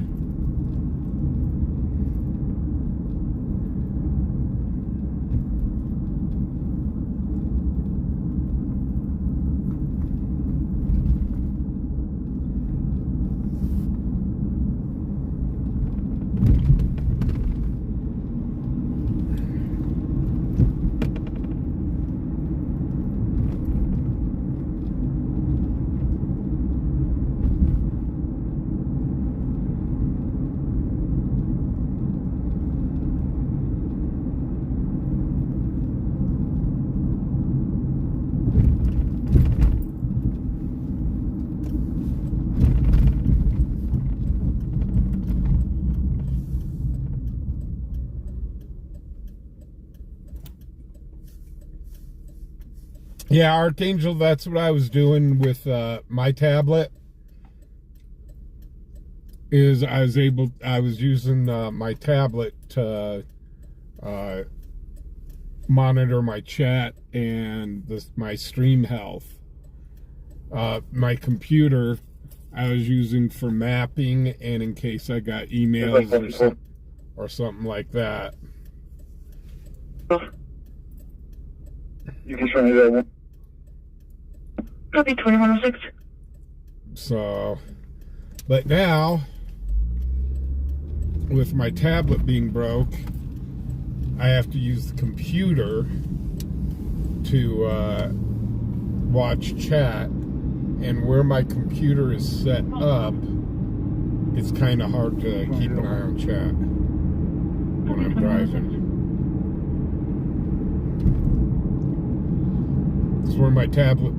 Speaker 1: Yeah, Archangel, that's what I was doing with my tablet. I was using my tablet to monitor my chat and my stream health. My computer I was using for mapping and in case I got emails or something like that.
Speaker 2: You can show me that one.
Speaker 4: Copy 2106.
Speaker 1: So, but now, with my tablet being broke, I have to use the computer to watch chat, and where my computer is set up, it's kind of hard to keep an eye on chat when I'm driving. This is where my tablet,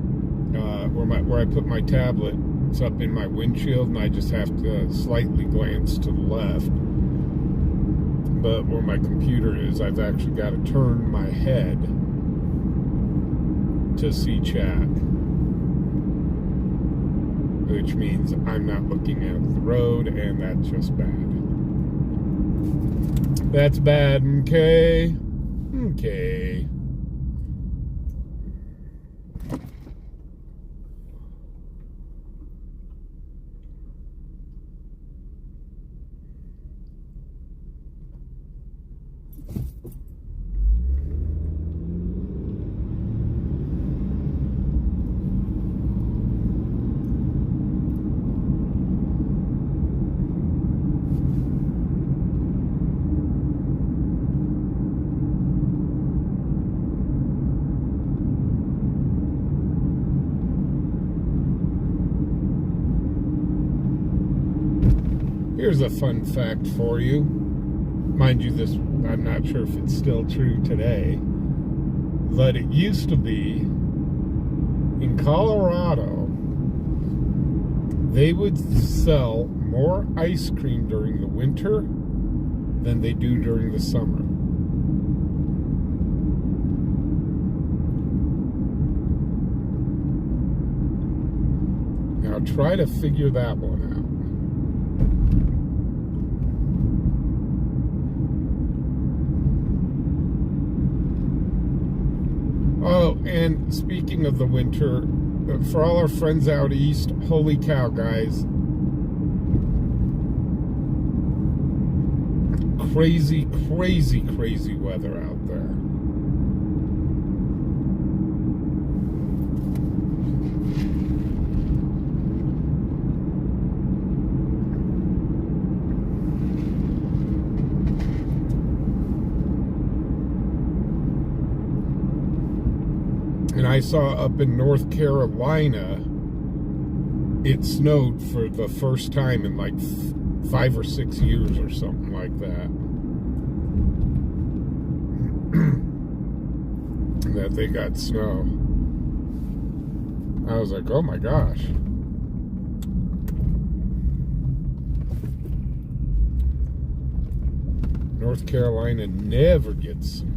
Speaker 1: where I put my tablet, it's up in my windshield, and I just have to slightly glance to the left. But where my computer is, I've actually got to turn my head to see chat, which means I'm not looking at the road, and that's just bad. That's bad, okay? Okay. Here's a fun fact for you. Mind you, this, I'm not sure if it's still true today, but it used to be in Colorado, they would sell more ice cream during the winter than they do during the summer. Now try to figure that one out. Oh, and speaking of the winter, for all our friends out east, holy cow, guys. Crazy, crazy, crazy weather out there. And I saw up in North Carolina, it snowed for the first time in like 5 or 6 years or something like that. That they got snow. I was like, oh my gosh. North Carolina never gets snow.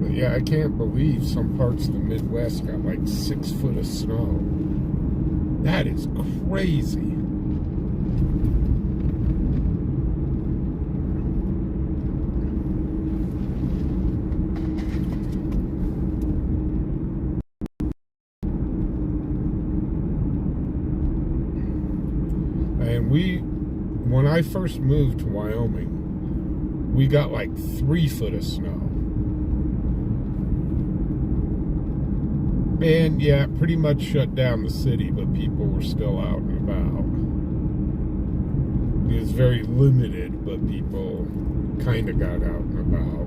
Speaker 1: Yeah, I can't believe some parts of the Midwest got like 6 foot of snow. That is crazy. And when I first moved to Wyoming, we got like 3 foot of snow. And yeah, it pretty much shut down the city, but people were still out and about. It was very limited, but people kind of got out and about.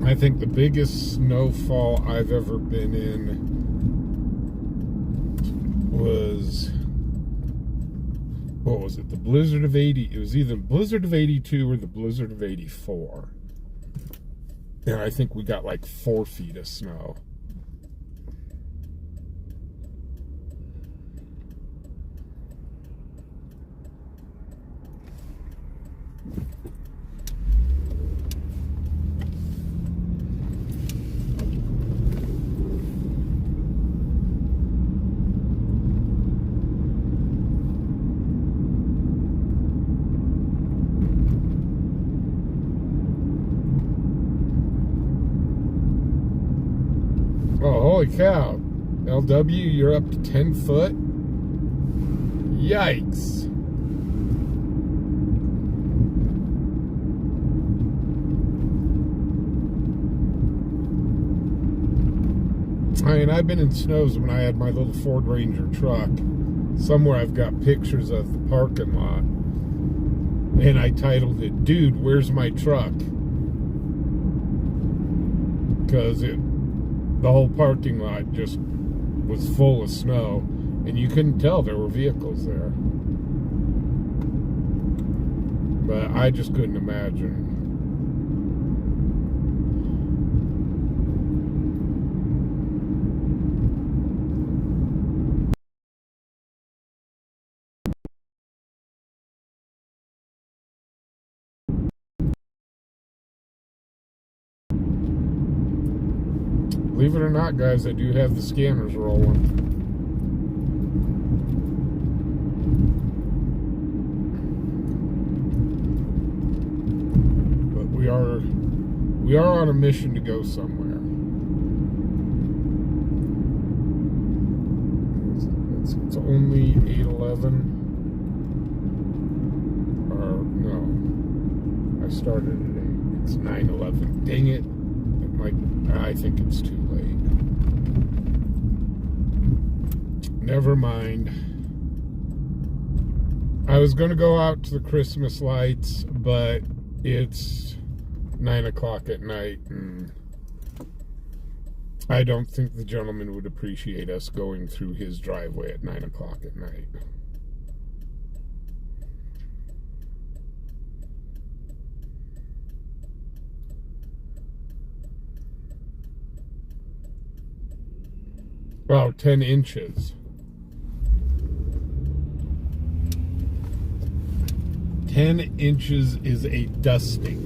Speaker 1: I think the biggest snowfall I've ever been in was, what was it, the blizzard of 80, it was either the blizzard of 82 or the blizzard of 84. And I think we got like 4 feet of snow. Oh, holy cow. LW, you're up to 10 foot? Yikes. I mean, I've been in snows when I had my little Ford Ranger truck. Somewhere I've got pictures of the parking lot. And I titled it, "Dude, Where's My Truck?" Because the whole parking lot just was full of snow, and you couldn't tell there were vehicles there. But I just couldn't imagine. Believe it or not, guys, I do have the scanners rolling. But we are on a mission to go somewhere. It's only 8:11. Or no, I started at 8. It's 9:11. Dang it. I think it's too late. Never mind. I was going to go out to the Christmas lights, but it's 9 o'clock at night, and I don't think the gentleman would appreciate us going through his driveway at 9 o'clock at night. Oh, 10 inches. 10 inches is a dusting.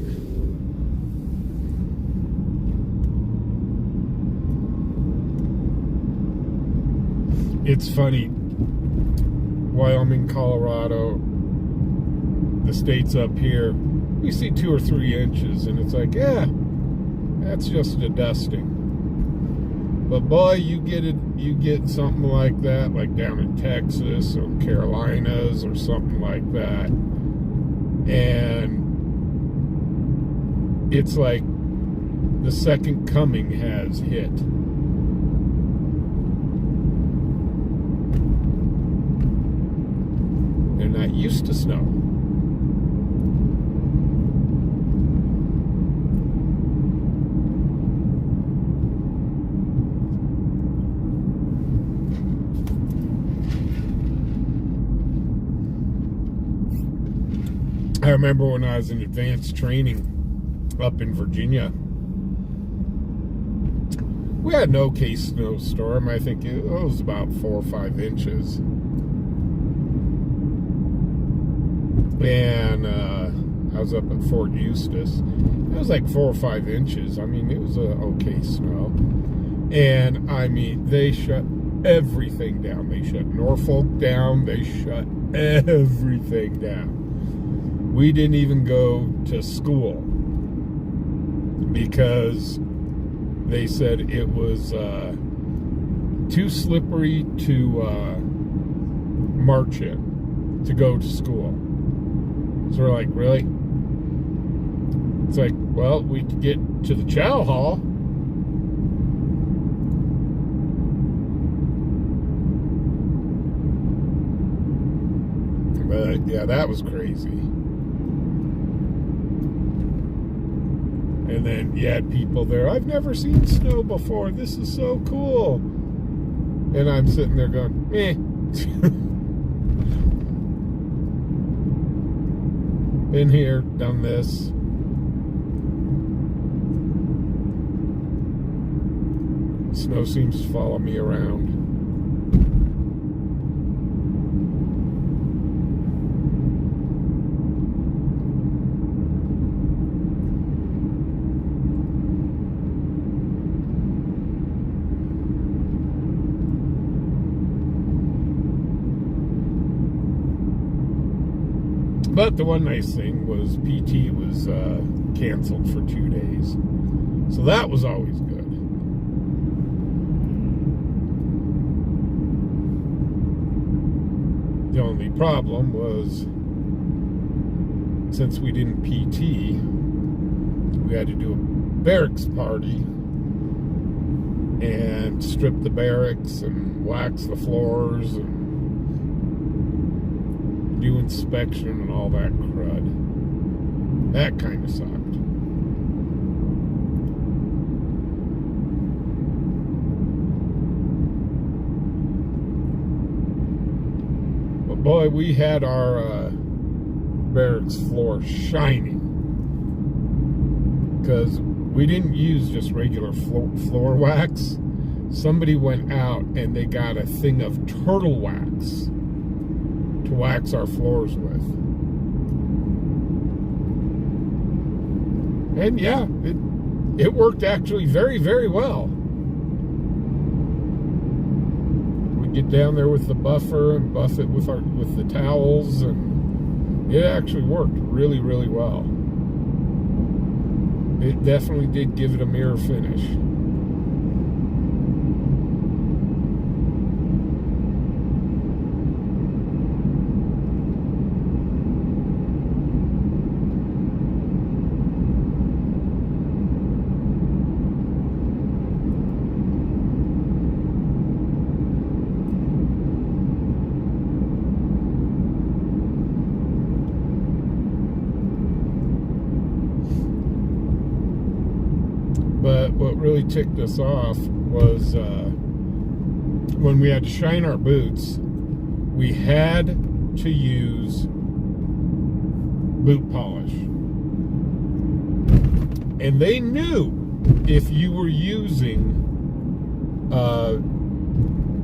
Speaker 1: It's funny. Wyoming, Colorado, the states up here, we see 2 or 3 inches, and it's like, yeah, that's just a dusting. But boy, you get something like that, like down in Texas or Carolinas or something like that, and it's like the second coming has hit. They're not used to snow. I remember when I was in advanced training up in Virginia, we had an okay snowstorm. I think it was about 4 or 5 inches. And I was up at Fort Eustis. It was like 4 or 5 inches. I mean, it was okay snow. And I mean, they shut everything down. They shut Norfolk down. They shut everything down. We didn't even go to school because they said it was too slippery to march in, to go to school. So we're like, really? It's like, well, we could get to the chow hall. But yeah, that was crazy. And then you had people there, I've never seen snow before. This is so cool. And I'm sitting there going, eh. Been here, done this. Snow seems to follow me around. But the one nice thing was PT was canceled for 2 days. So that was always good. The only problem was, since we didn't PT, we had to do a barracks party and strip the barracks and wax the floors and do inspection and all that crud. That kind of sucked. But boy, we had our barracks floor shining because we didn't use just regular floor wax. Somebody went out and they got a thing of turtle wax to wax our floors with. And yeah, it worked actually very, very well. We get down there with the buffer and buff it with the towels, and it actually worked really, really well. It definitely did give it a mirror finish. But what really ticked us off was when we had to shine our boots, we had to use boot polish. And they knew if you were using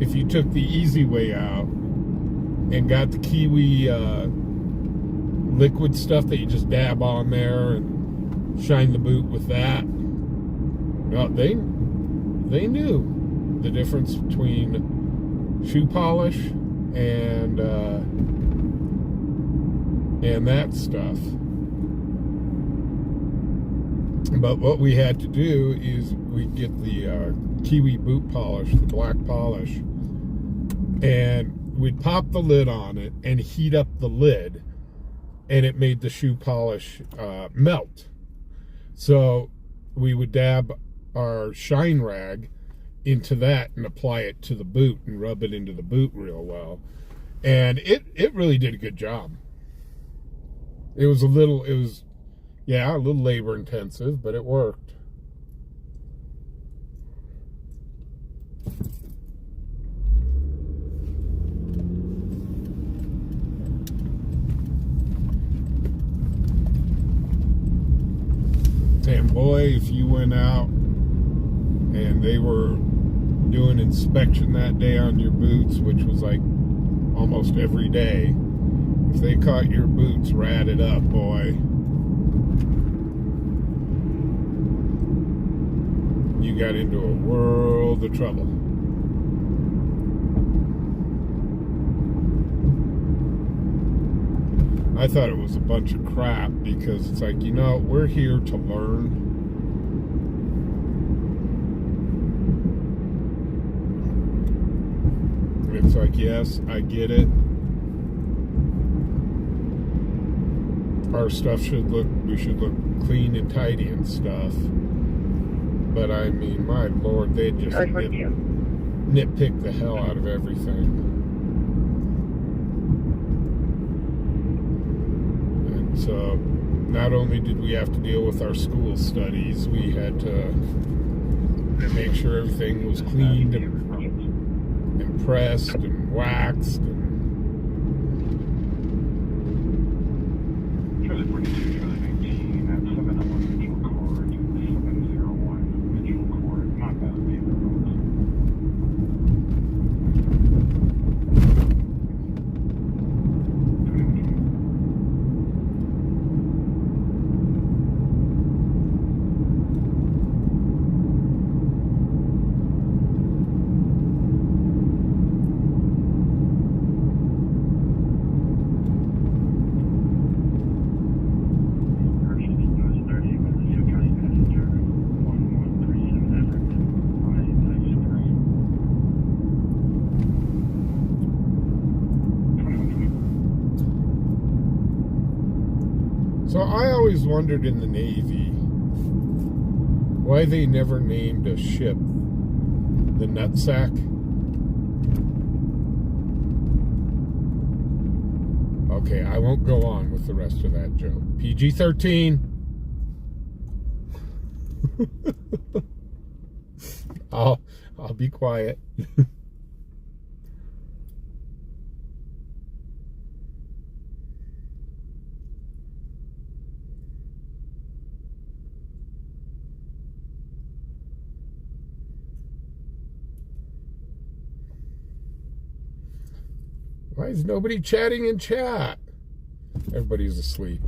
Speaker 1: if you took the easy way out and got the Kiwi liquid stuff that you just dab on there and shine the boot with that, well, they knew the difference between shoe polish and that stuff. But what we had to do is we'd get the Kiwi boot polish, the black polish, and we'd pop the lid on it and heat up the lid, and it made the shoe polish melt. So we would dab our shine rag into that and apply it to the boot and rub it into the boot real well. And it really did a good job. It was a little labor intensive, but it worked. And boy, if you went out and they were doing inspection that day on your boots, which was like almost every day, if they caught your boots ratted up, boy, you got into a world of trouble. I thought it was a bunch of crap because it's like, you know, we're here to learn. It's like, yes, I get it. Our stuff we should look clean and tidy and stuff. But I mean, my Lord, they just nitpick the hell out of everything. And so, not only did we have to deal with our school studies, we had to make sure everything was cleaned and pressed and waxed.
Speaker 3: Charlie 42, Charlie 19, at 711 Mitchell Court, 701 Mitchell Court, not bad, David Rose.
Speaker 1: So I always wondered in the Navy why they never named a ship the Nutsack. Okay, I won't go on with the rest of that joke. PG-13. I'll be quiet. Why is nobody chatting in chat? Everybody's asleep.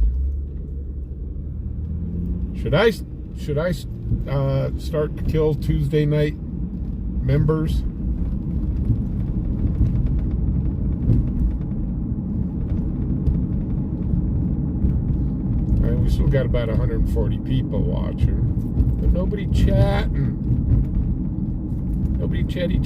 Speaker 1: Should I start to kill Tuesday night members? I mean, we still got about 140 people watching, but nobody chatting. Nobody chatty.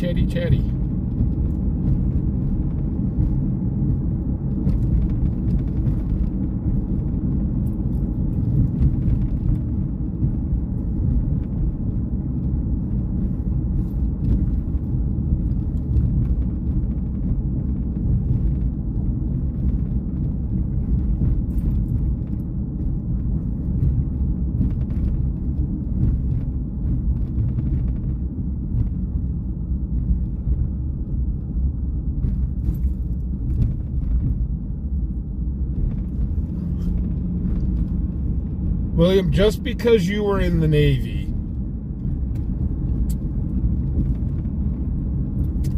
Speaker 1: William, just because you were in the Navy,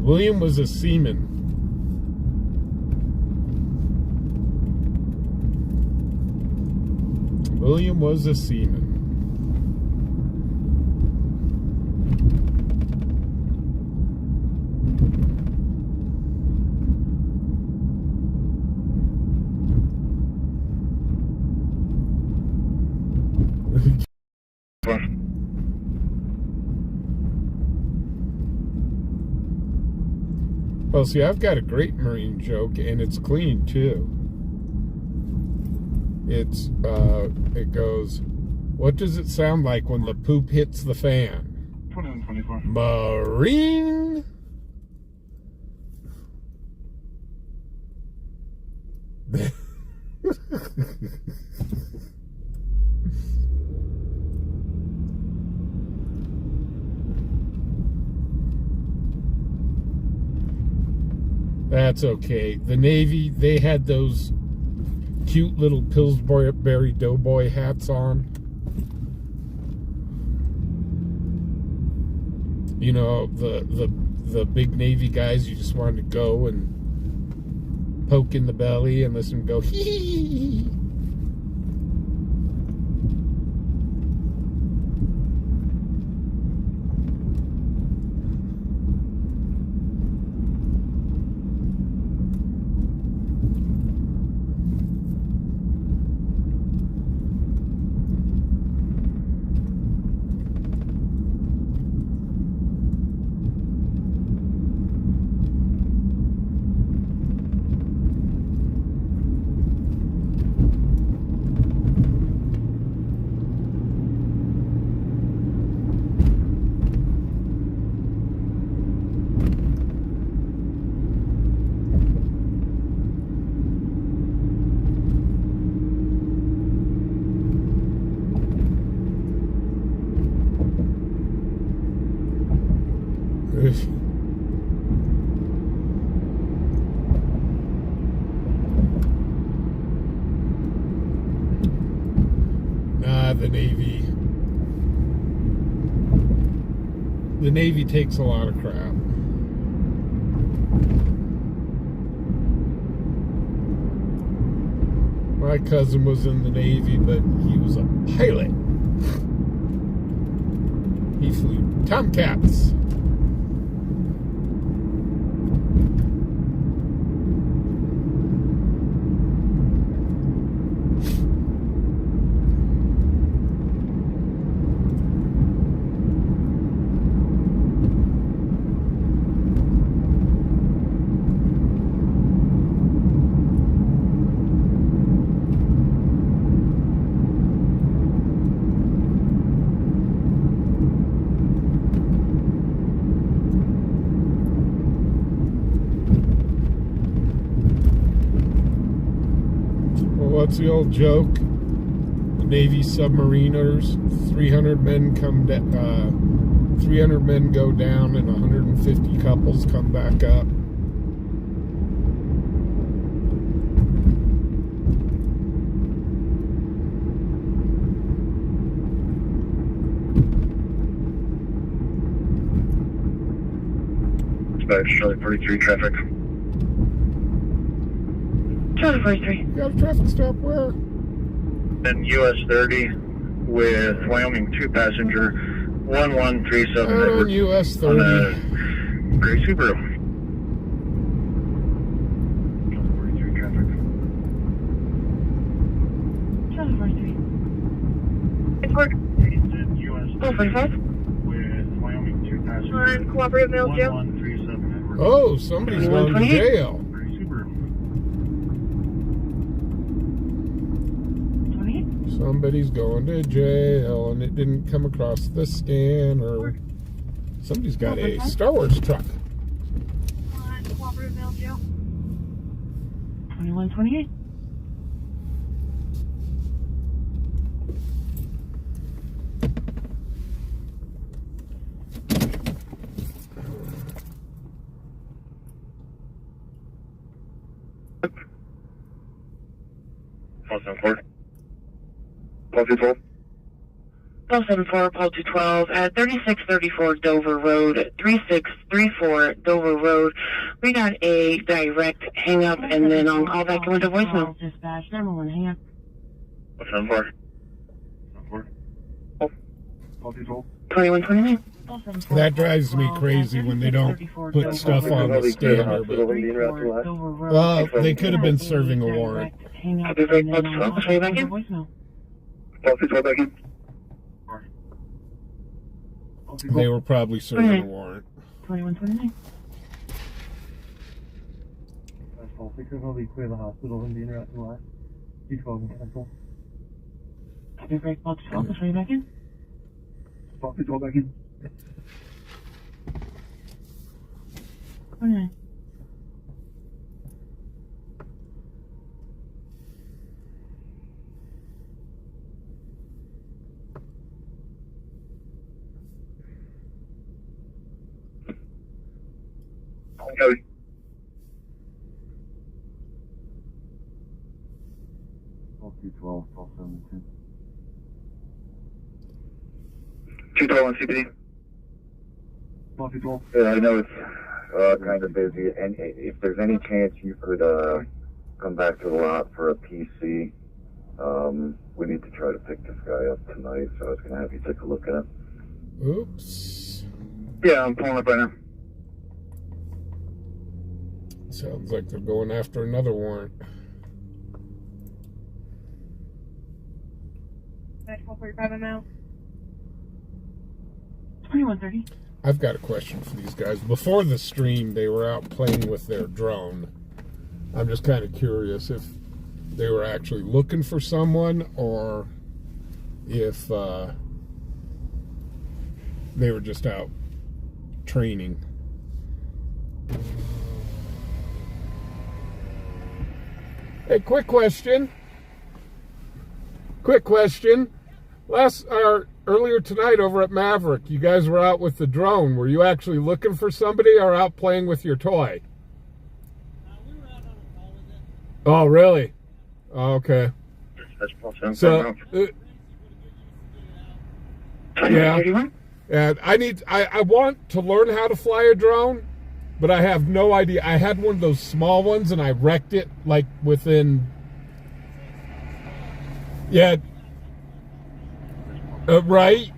Speaker 1: William was a seaman. William was a seaman. Well, see, I've got a great Marine joke, and it's clean, too. It goes, what does it sound like when the poop hits the fan?
Speaker 5: 2124.
Speaker 1: Marine! That's okay. The Navy, they had those cute little Pillsbury Doughboy hats on. You know, the big Navy guys, you just wanted to go and poke in the belly and listen to go hee hee hee. The Navy takes a lot of crap. My cousin was in the Navy, but he was a pilot. He flew Tomcats. What's the old joke? The Navy submariners, 300 men come 300 men go down and 150 couples come back up.
Speaker 3: Dispatch, Charlie 43 traffic.
Speaker 4: Charlie 43.
Speaker 1: Got a traffic stop where?
Speaker 3: And US 30 with Wyoming 2 passenger 1137
Speaker 1: Out on
Speaker 3: Edward
Speaker 1: US
Speaker 3: on
Speaker 1: 30.
Speaker 3: a gray Subaru. Charlie 43 traffic.
Speaker 4: Charlie 43.
Speaker 3: And US
Speaker 4: 45.
Speaker 3: with Wyoming 2 passenger
Speaker 4: On cooperative mail, Joe.
Speaker 3: 1137 Edward.
Speaker 1: Oh, somebody's going to jail.
Speaker 3: Gray Subaru.
Speaker 4: 28.
Speaker 1: Somebody's going to jail, and it didn't come across the scanner. Somebody's got a Star Wars truck.
Speaker 4: On cooperative mail, Joe. 2128.
Speaker 2: Policy 12.
Speaker 4: Call 74, call 212 at 3634 Dover Road, 3634 Dover Road. We got a direct hang up and then on call back and went to voicemail. Dispatch, number one hang up.
Speaker 2: What's number 4?
Speaker 4: 2129.
Speaker 1: That drives me crazy when they don't put stuff on the scanner. But, well, they could have been serving a warrant.
Speaker 2: Copy, very much. I'll show you back in. Copy, back in.
Speaker 1: They were probably serving a warrant.
Speaker 4: 2129.
Speaker 5: Frequently clear the hospital and the interacting line. D12 and cancel.
Speaker 4: Copy, break, box 12. I'll show you back in.
Speaker 5: Box 12 back in.
Speaker 4: 29.
Speaker 2: Copy.
Speaker 5: Call 212, call 710.
Speaker 2: 212 on CPD.
Speaker 5: Call 212.
Speaker 6: Yeah, I know it's kind of busy, and if there's any chance you could come back to the lot for a PC, we need to try to pick this guy up tonight, so I was going to have you take a look at it.
Speaker 1: Oops.
Speaker 2: Yeah, I'm pulling up right now.
Speaker 1: Sounds like they're going after another warrant.
Speaker 7: That's 445 now.
Speaker 4: 2130.
Speaker 1: I've got a question for these guys. Before the stream, they were out playing with their drone. I'm just kind of curious if they were actually looking for someone or if they were just out training. Hey, quick question. Earlier tonight over at Maverick, you guys were out with the drone. Were you actually looking for somebody or out playing with your toy?
Speaker 8: We were out on a call with it.
Speaker 1: Oh, really? Oh, okay. So, yeah. And I want to learn how to fly a drone, but I have no idea. I had one of those small ones and I wrecked it like within. Yeah. Right?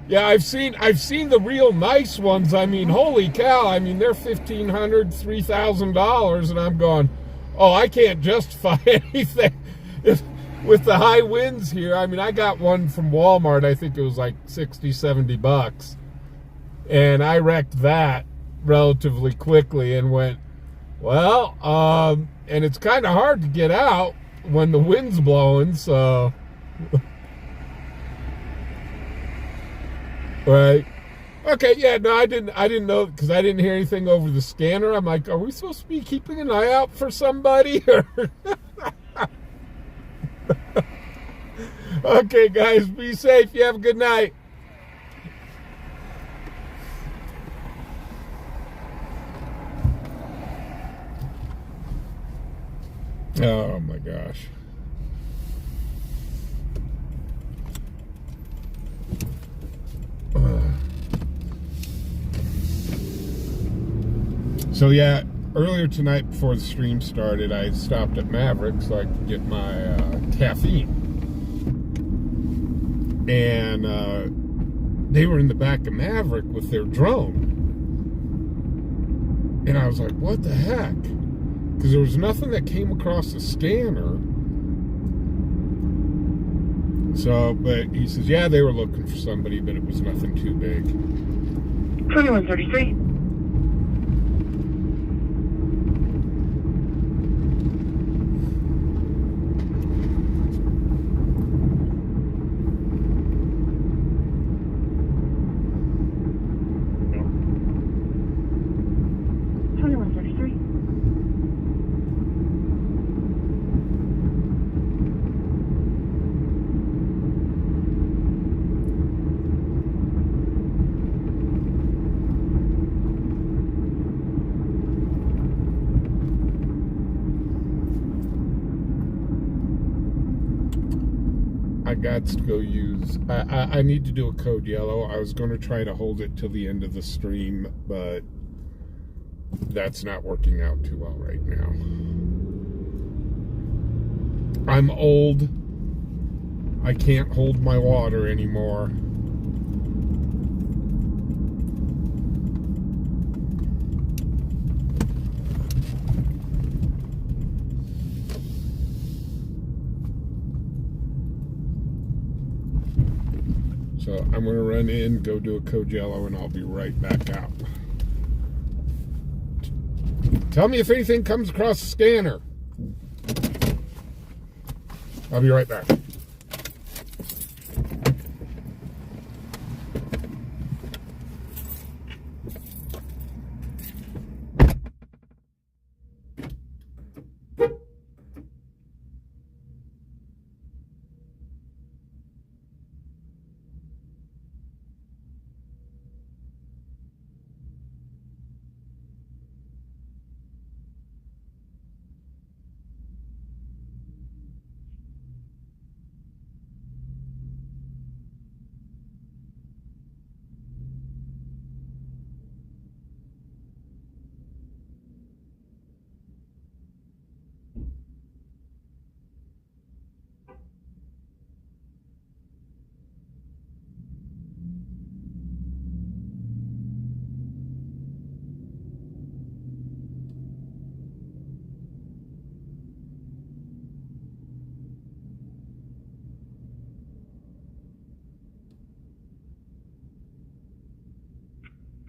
Speaker 1: Yeah, I've seen the real nice ones. I mean, holy cow! I mean, they're $1,500, $3,000, and I'm going, oh, I can't justify anything with the high winds here. I mean, I got one from Walmart. I think it was like $60-$70, and I wrecked that relatively quickly and went, well, and it's kind of hard to get out when the wind's blowing, so. Right. Okay, yeah, no, I didn't know, because I didn't hear anything over the scanner. I'm like, are we supposed to be keeping an eye out for somebody? Okay, guys, be safe. You have a good night. Oh, my gosh. So yeah, earlier tonight before the stream started, I stopped at Maverick so I could get my caffeine. And they were in the back of Maverick with their drone. And I was like, what the heck? Because there was nothing that came across the scanner. So, but he says, yeah, they were looking for somebody, but it was nothing too big.
Speaker 4: 2133.
Speaker 1: I got to go use, I need to do a code yellow. I was going to try to hold it till the end of the stream, but that's not working out too well right now. I'm old. I can't hold my water anymore. So I'm going to run in, go do a code yellow, and I'll be right back out. Tell me if anything comes across the scanner. I'll be right back.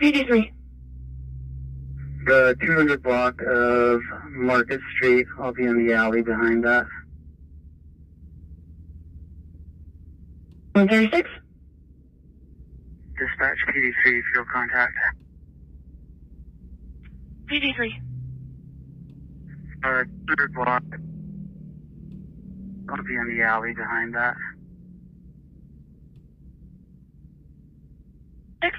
Speaker 4: PD3.
Speaker 9: The 200 block of Market Street. I'll be in the alley behind that.
Speaker 4: 136.
Speaker 9: Dispatch PD3, field contact.
Speaker 4: PD3.
Speaker 9: 200 block. I'll be in the alley behind that.
Speaker 4: 6.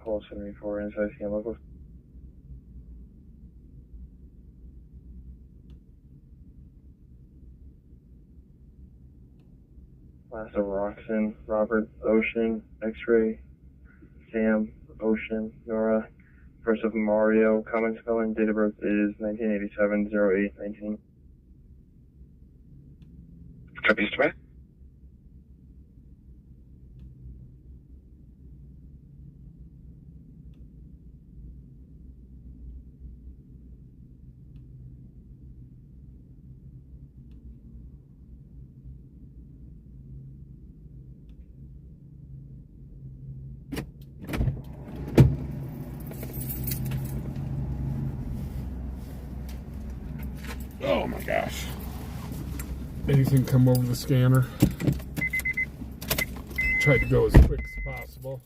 Speaker 9: Call 74 inside CM local. Last of Roxon, Robert, Ocean, X-Ray, Sam, Ocean, Nora. First of Mario, common spelling, date of birth is 1987-08-19.
Speaker 3: Copy, Mr. Mayor.
Speaker 1: Oh my gosh. Anything come over the scanner? Try to go as quick as possible.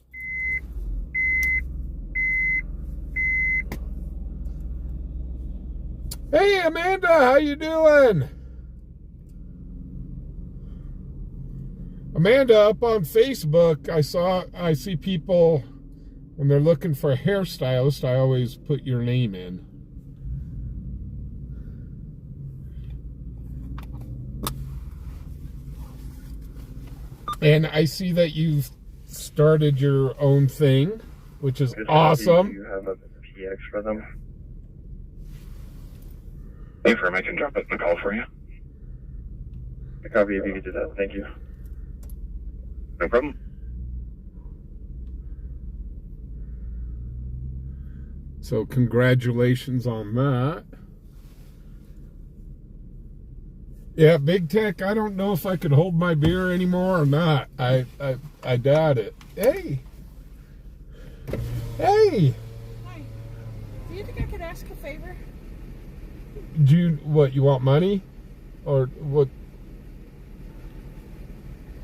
Speaker 1: Hey Amanda, how you doing? Amanda, up on Facebook, I see people when they're looking for a hairstylist, I always put your name in. And I see that you've started your own thing, which is awesome.
Speaker 9: Do you have a PX for them?
Speaker 3: Affirm, I can drop it in the call for you.
Speaker 9: A copy if you could do that. Thank you.
Speaker 3: No problem.
Speaker 1: So congratulations on that. Yeah, Big Tech, I don't know if I could hold my beer anymore or not. I doubt it. Hey. Hey.
Speaker 7: Hi. Do you think I could ask a favor?
Speaker 1: Do you, what, you want money? Or what?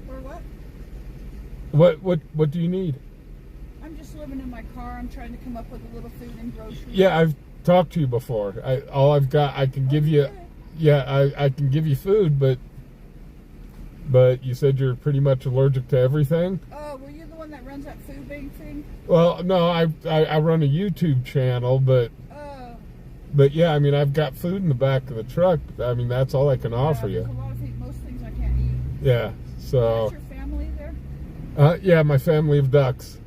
Speaker 7: Or what?
Speaker 1: What do you need?
Speaker 7: I'm just living in my car. I'm trying to come up with a little food and groceries.
Speaker 1: Yeah, I've talked to you before. All I've got, I can give you... Yeah, I can give you food, but you said you're pretty much allergic to everything.
Speaker 7: Oh, were you the one that runs that food bank thing?
Speaker 1: Well, no, I run a YouTube channel, but
Speaker 7: Oh.
Speaker 1: But yeah, I mean, I've got food in the back of the truck. I mean, that's all I can offer you.
Speaker 7: There's a lot of things, most things I can't eat.
Speaker 1: Yeah, so.
Speaker 7: Is your family there?
Speaker 1: Yeah, my family of ducks.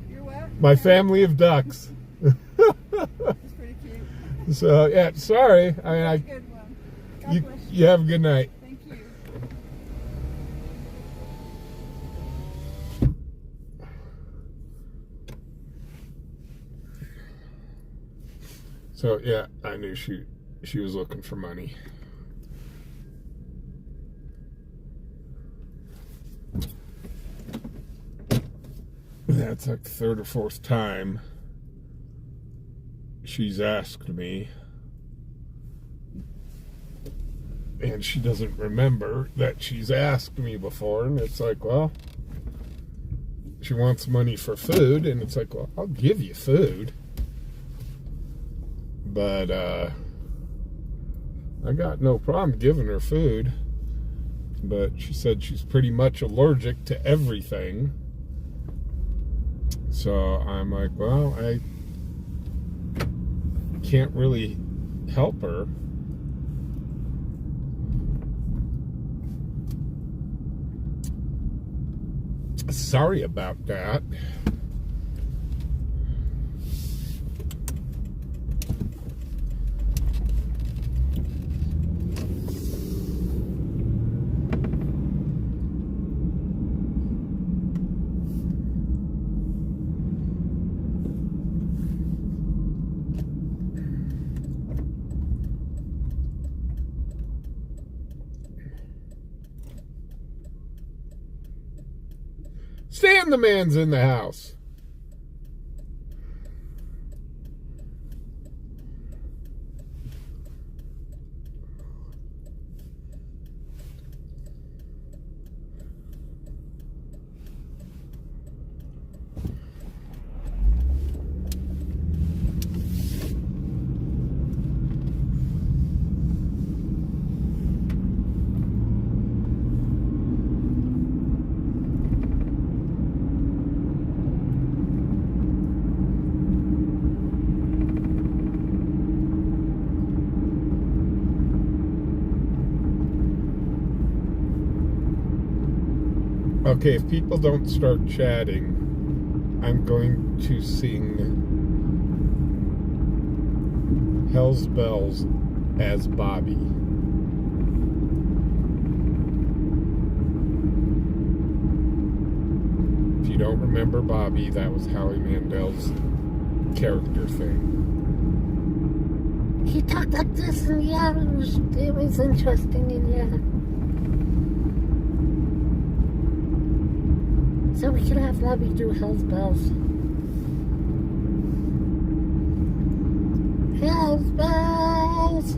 Speaker 7: You're what?
Speaker 1: My family of ducks.
Speaker 7: That's pretty cute.
Speaker 1: So, yeah, sorry. I mean,
Speaker 7: That's a good one. God bless
Speaker 1: you have a good night.
Speaker 7: Thank you.
Speaker 1: So, yeah, I knew she was looking for money. That's like the third or fourth time she's asked me, and she doesn't remember that she's asked me before. And it's like, well, she wants money for food, and it's like, well, I'll give you food, but I got no problem giving her food. But she said she's pretty much allergic to everything. So I'm like, well, I can't really help her. Sorry about that. Stan the man's in the house. Okay, if people don't start chatting, I'm going to sing Hell's Bells as Bobby. If you don't remember Bobby, that was Howie Mandel's character thing.
Speaker 10: He talked like this, and yeah, it was interesting, and yeah. So we can have Bobby do Hell's Bells. Hell's Bells!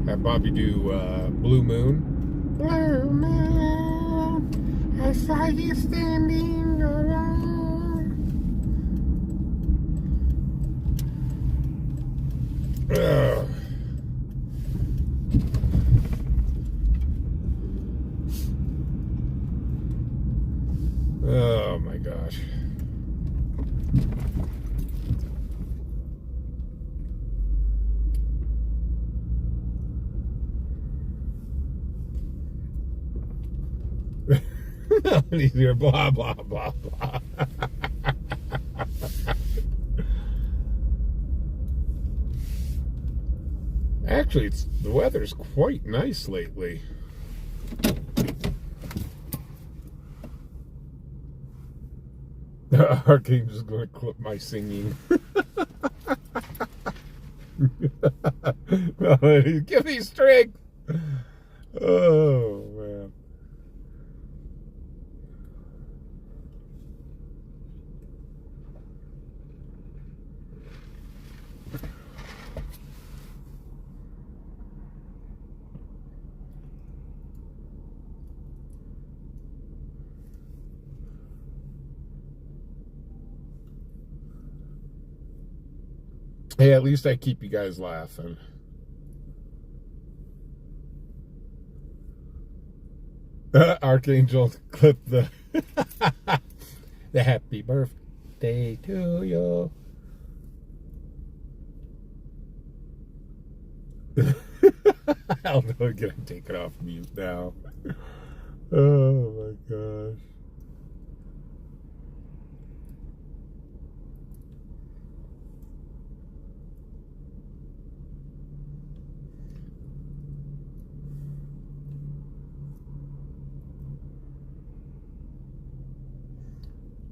Speaker 1: Have Bobby do Blue Moon.
Speaker 10: Blue Moon, I saw you standing alone.
Speaker 1: Ugh. Oh my gosh. He's here, blah, blah, blah, blah. Actually, the weather's quite nice lately. Arcade's just going to clip my singing. Give me strength. Oh, man. Hey, at least I keep you guys laughing. Archangel clip the the happy birthday to you. I'm gonna take it off mute now. Oh my gosh.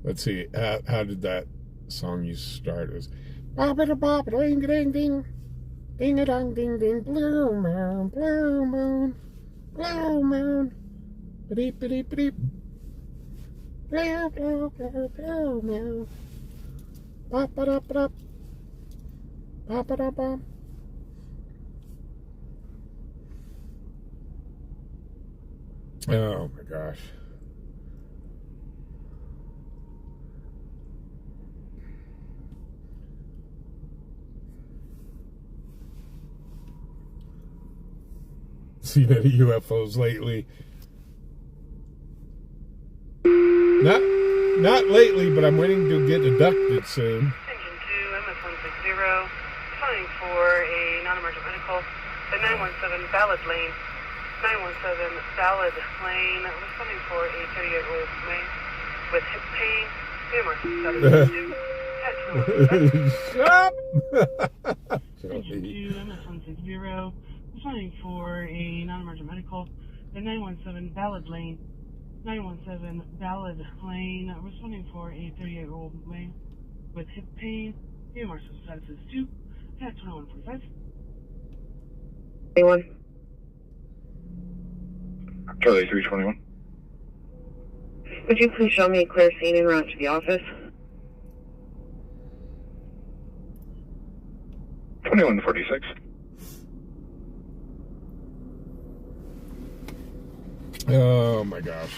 Speaker 1: Let's see. How did that song used to start? It was bop a bop ding ding ding ding a dong ding ding blue moon blue moon blue moon ba-deep ba-deep ba-deep blue blue blue blue moon bop a dop dop bop a dop bop. Oh my gosh. Seen any UFOs lately? Not lately, but I'm waiting to get abducted soon.
Speaker 4: Engine 2, MS-160, responding for a non-emergent medical. The 917 Ballad Lane. 917 Ballad Lane, responding for a 38-year-old male with hip pain.
Speaker 1: Shut up!
Speaker 4: Engine 2, MS-160, responding for a non-emergent medical. The 917 Ballad Lane. 917 Ballad Lane, responding for a 38-year-old male with hip pain. EMR status is 2, at 2145. Anyone?
Speaker 3: Charlie 321.
Speaker 4: Would you please show me a clear scene en route to the office?
Speaker 3: 2146.
Speaker 1: Oh my gosh.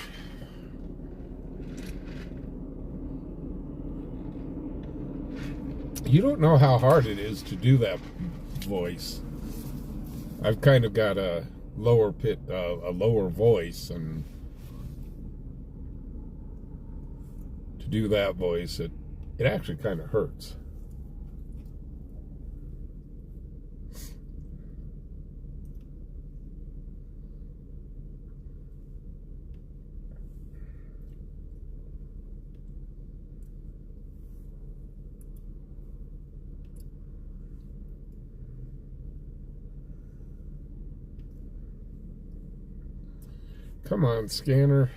Speaker 1: You don't know how hard it is to do that voice. I've kind of got a lower voice, and to do that voice, it actually kind of hurts. Come on, Scanner.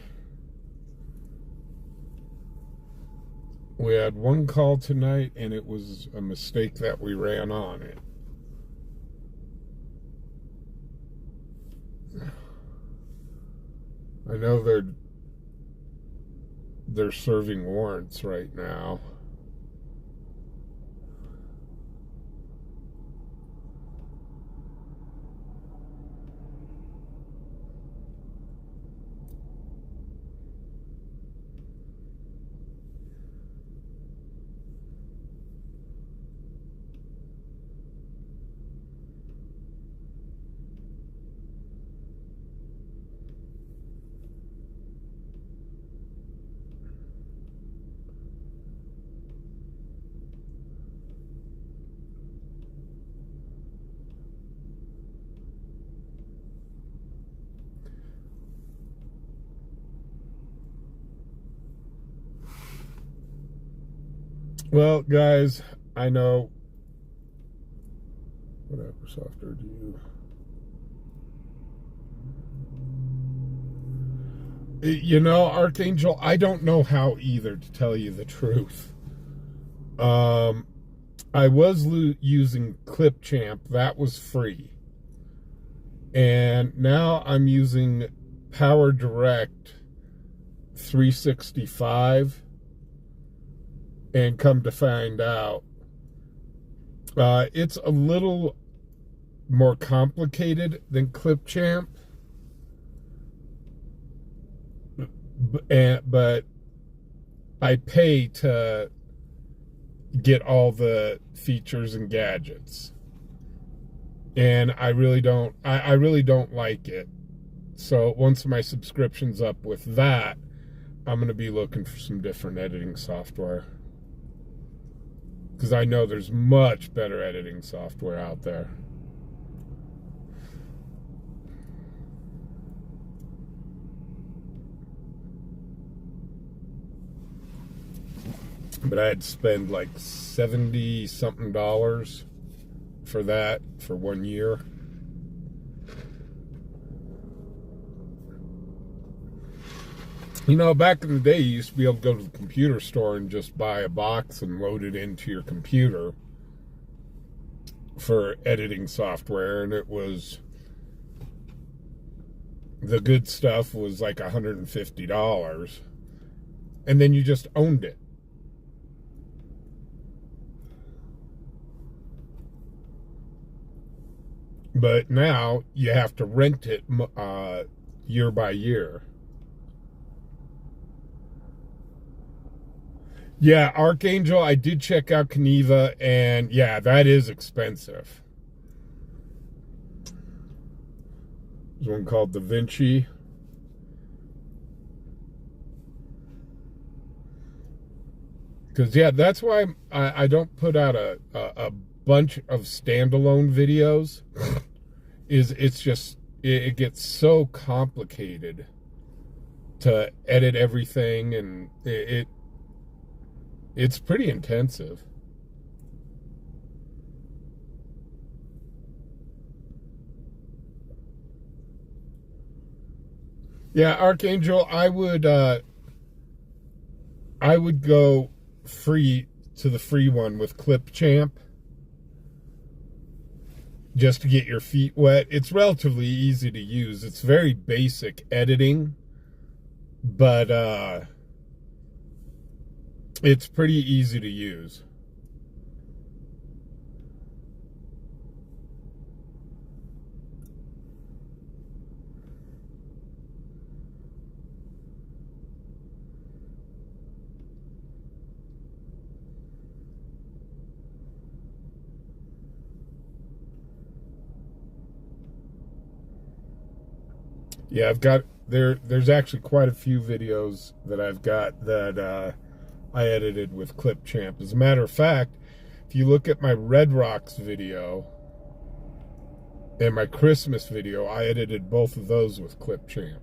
Speaker 1: We had one call tonight, and it was a mistake that we ran on it. I know they're serving warrants right now. Well, guys, I know. Whatever software do you? You know, Archangel, I don't know how either, to tell you the truth. I was using Clipchamp. That was free. And now I'm using PowerDirect 365. And come to find out, it's a little more complicated than Clipchamp. But I pay to get all the features and gadgets. And I really don't like it. So once my subscription's up with that, I'm going to be looking for some different editing software. Because I know there's much better editing software out there. But I had to spend like $70 something for that for 1 year. You know, back in the day, you used to be able to go to the computer store and just buy a box and load it into your computer for editing software, and it was, the good stuff was like $150, and then you just owned it. But now you have to rent it year by year. Yeah, Archangel, I did check out Caneva, and yeah, that is expensive. There's one called Da Vinci. Because, yeah, that's why I don't put out a bunch of standalone videos. It's just, it gets so complicated to edit everything, and it's pretty intensive. Yeah, Archangel, I would go free to the free one with Clipchamp, just to get your feet wet. It's relatively easy to use. It's very basic editing, but it's pretty easy to use. Yeah, there's actually quite a few videos that I've got that I edited with Clipchamp. As a matter of fact, if you look at my Red Rocks video and my Christmas video, I edited both of those with Clipchamp.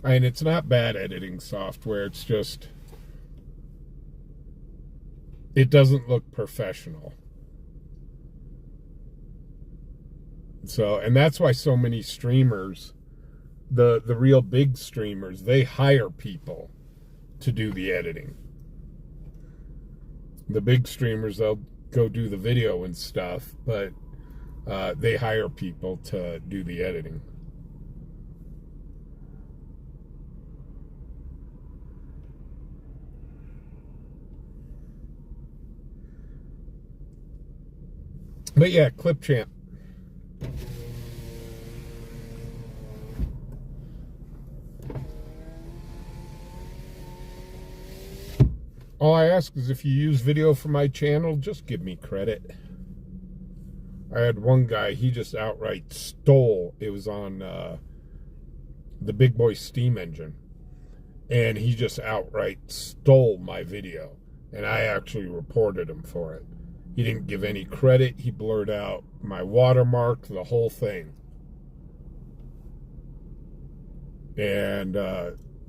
Speaker 1: And it's not bad editing software, it's just, it doesn't look professional. So, and that's why so many streamers, the real big streamers, they hire people to do the editing. The big streamers, they'll go do the video and stuff, but they hire people to do the editing. But yeah, Clipchamp. All I ask is if you use video for my channel, just give me credit. I had one guy, he just outright stole. It was on the Big Boy Steam Engine. And he just outright stole my video. And I actually reported him for it. He didn't give any credit. He blurred out my watermark, the whole thing. And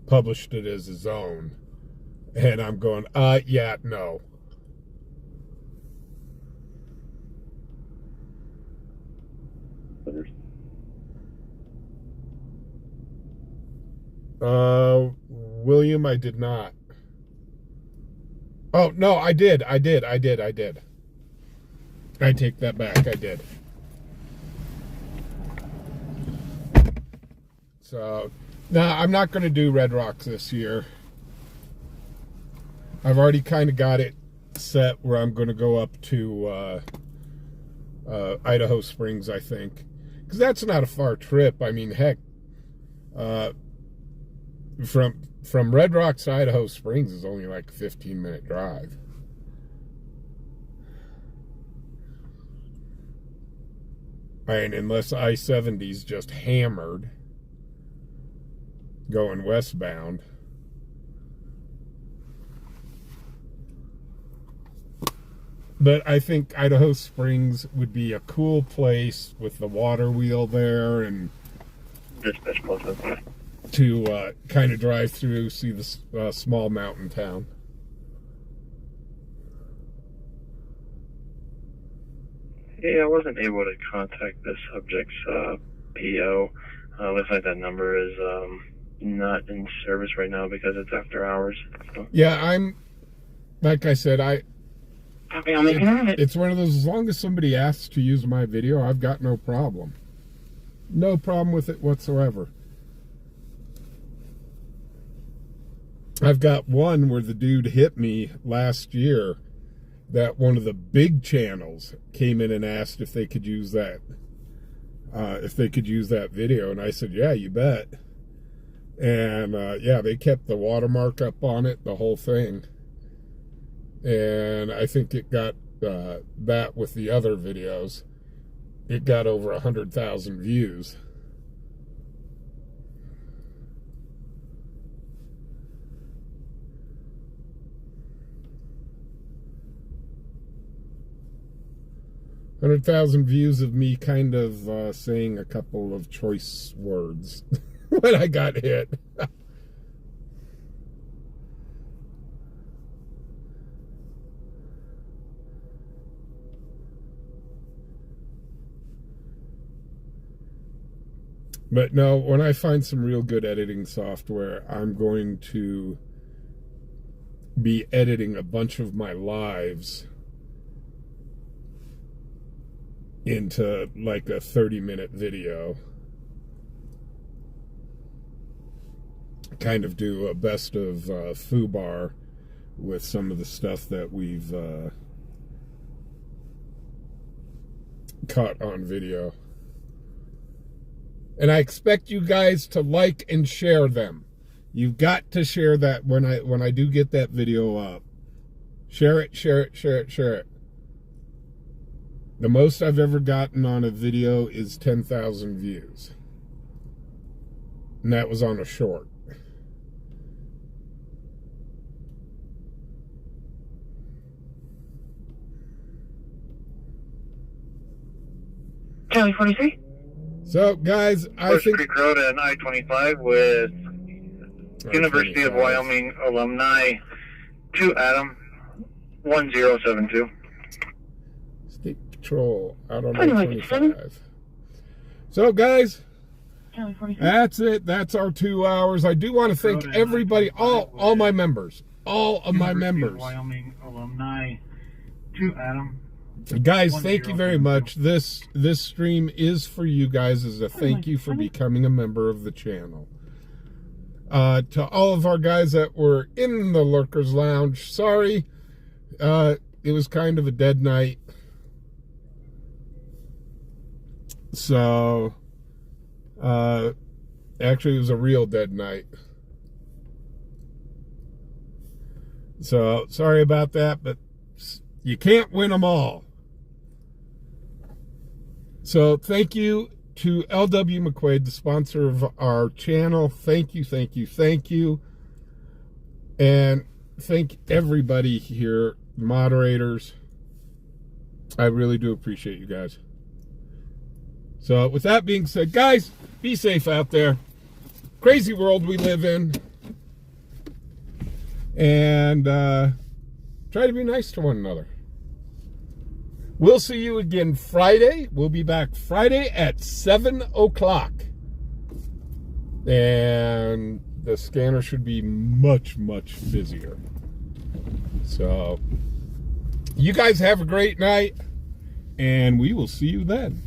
Speaker 1: published it as his own. And I'm going, yeah, no. William, I did not. Oh, no, I did. I take that back, I did. So, no, I'm not going to do Red Rocks this year. I've already kind of got it set where I'm going to go up to Idaho Springs, I think. Because that's not a far trip. I mean, heck, from Red Rocks to Idaho Springs is only like a 15-minute drive. And unless I-70's just hammered going westbound. But I think Idaho Springs would be a cool place with the water wheel there, and to kind of drive through, see the small mountain town.
Speaker 9: Yeah, I wasn't able to contact the subject's PO. Looks like that number is not in service right now because it's after hours. So.
Speaker 1: Yeah, like I said,
Speaker 4: Okay, I'll make a note of it.
Speaker 1: it's one of those, as long as somebody asks to use my video, I've got no problem. No problem with it whatsoever. I've got one where the dude hit me last year that one of the big channels came in and asked if they could use that. If they could use that video, and I said, yeah, you bet. And yeah, they kept the watermark up on it, the whole thing. And I think it got that with the other videos, it got over 100,000 views. Views of me kind of saying a couple of choice words when I got hit. But no, when I find some real good editing software, I'm going to be editing a bunch of my lives into like a 30-minute video. Kind of do a best of Fubar with some of the stuff that we've caught on video. And I expect you guys to like and share them. You've got to share that when I do get that video up. Share it, share it, share it, share it. The most I've ever gotten on a video is 10,000 views. And that was on a short.
Speaker 4: Charlie 43?
Speaker 1: So, guys, I think...
Speaker 2: Creek Road and I-25 with University of Wyoming alumni to Adam 1072.
Speaker 1: State Patrol out on I-25. So, guys, that's it. That's our 2 hours. I do want to thank everybody, all my members, all of my members.
Speaker 5: Wyoming alumni to Adam.
Speaker 1: Guys, thank you very much. This stream is for you guys as a thank you for becoming a member of the channel. To all of our guys that were in the Lurkers Lounge, sorry. It was kind of a dead night. So, actually it was a real dead night. So, sorry about that, but you can't win them all. So thank you to LW McQuaid, the sponsor of our channel. Thank you, thank you, thank you. And thank everybody here, moderators. I really do appreciate you guys. So with that being said, guys, be safe out there. Crazy world we live in. And try to be nice to one another. We'll see you again Friday. We'll be back Friday at 7 o'clock. And the scanner should be much, much busier. So, you guys have a great night. And we will see you then.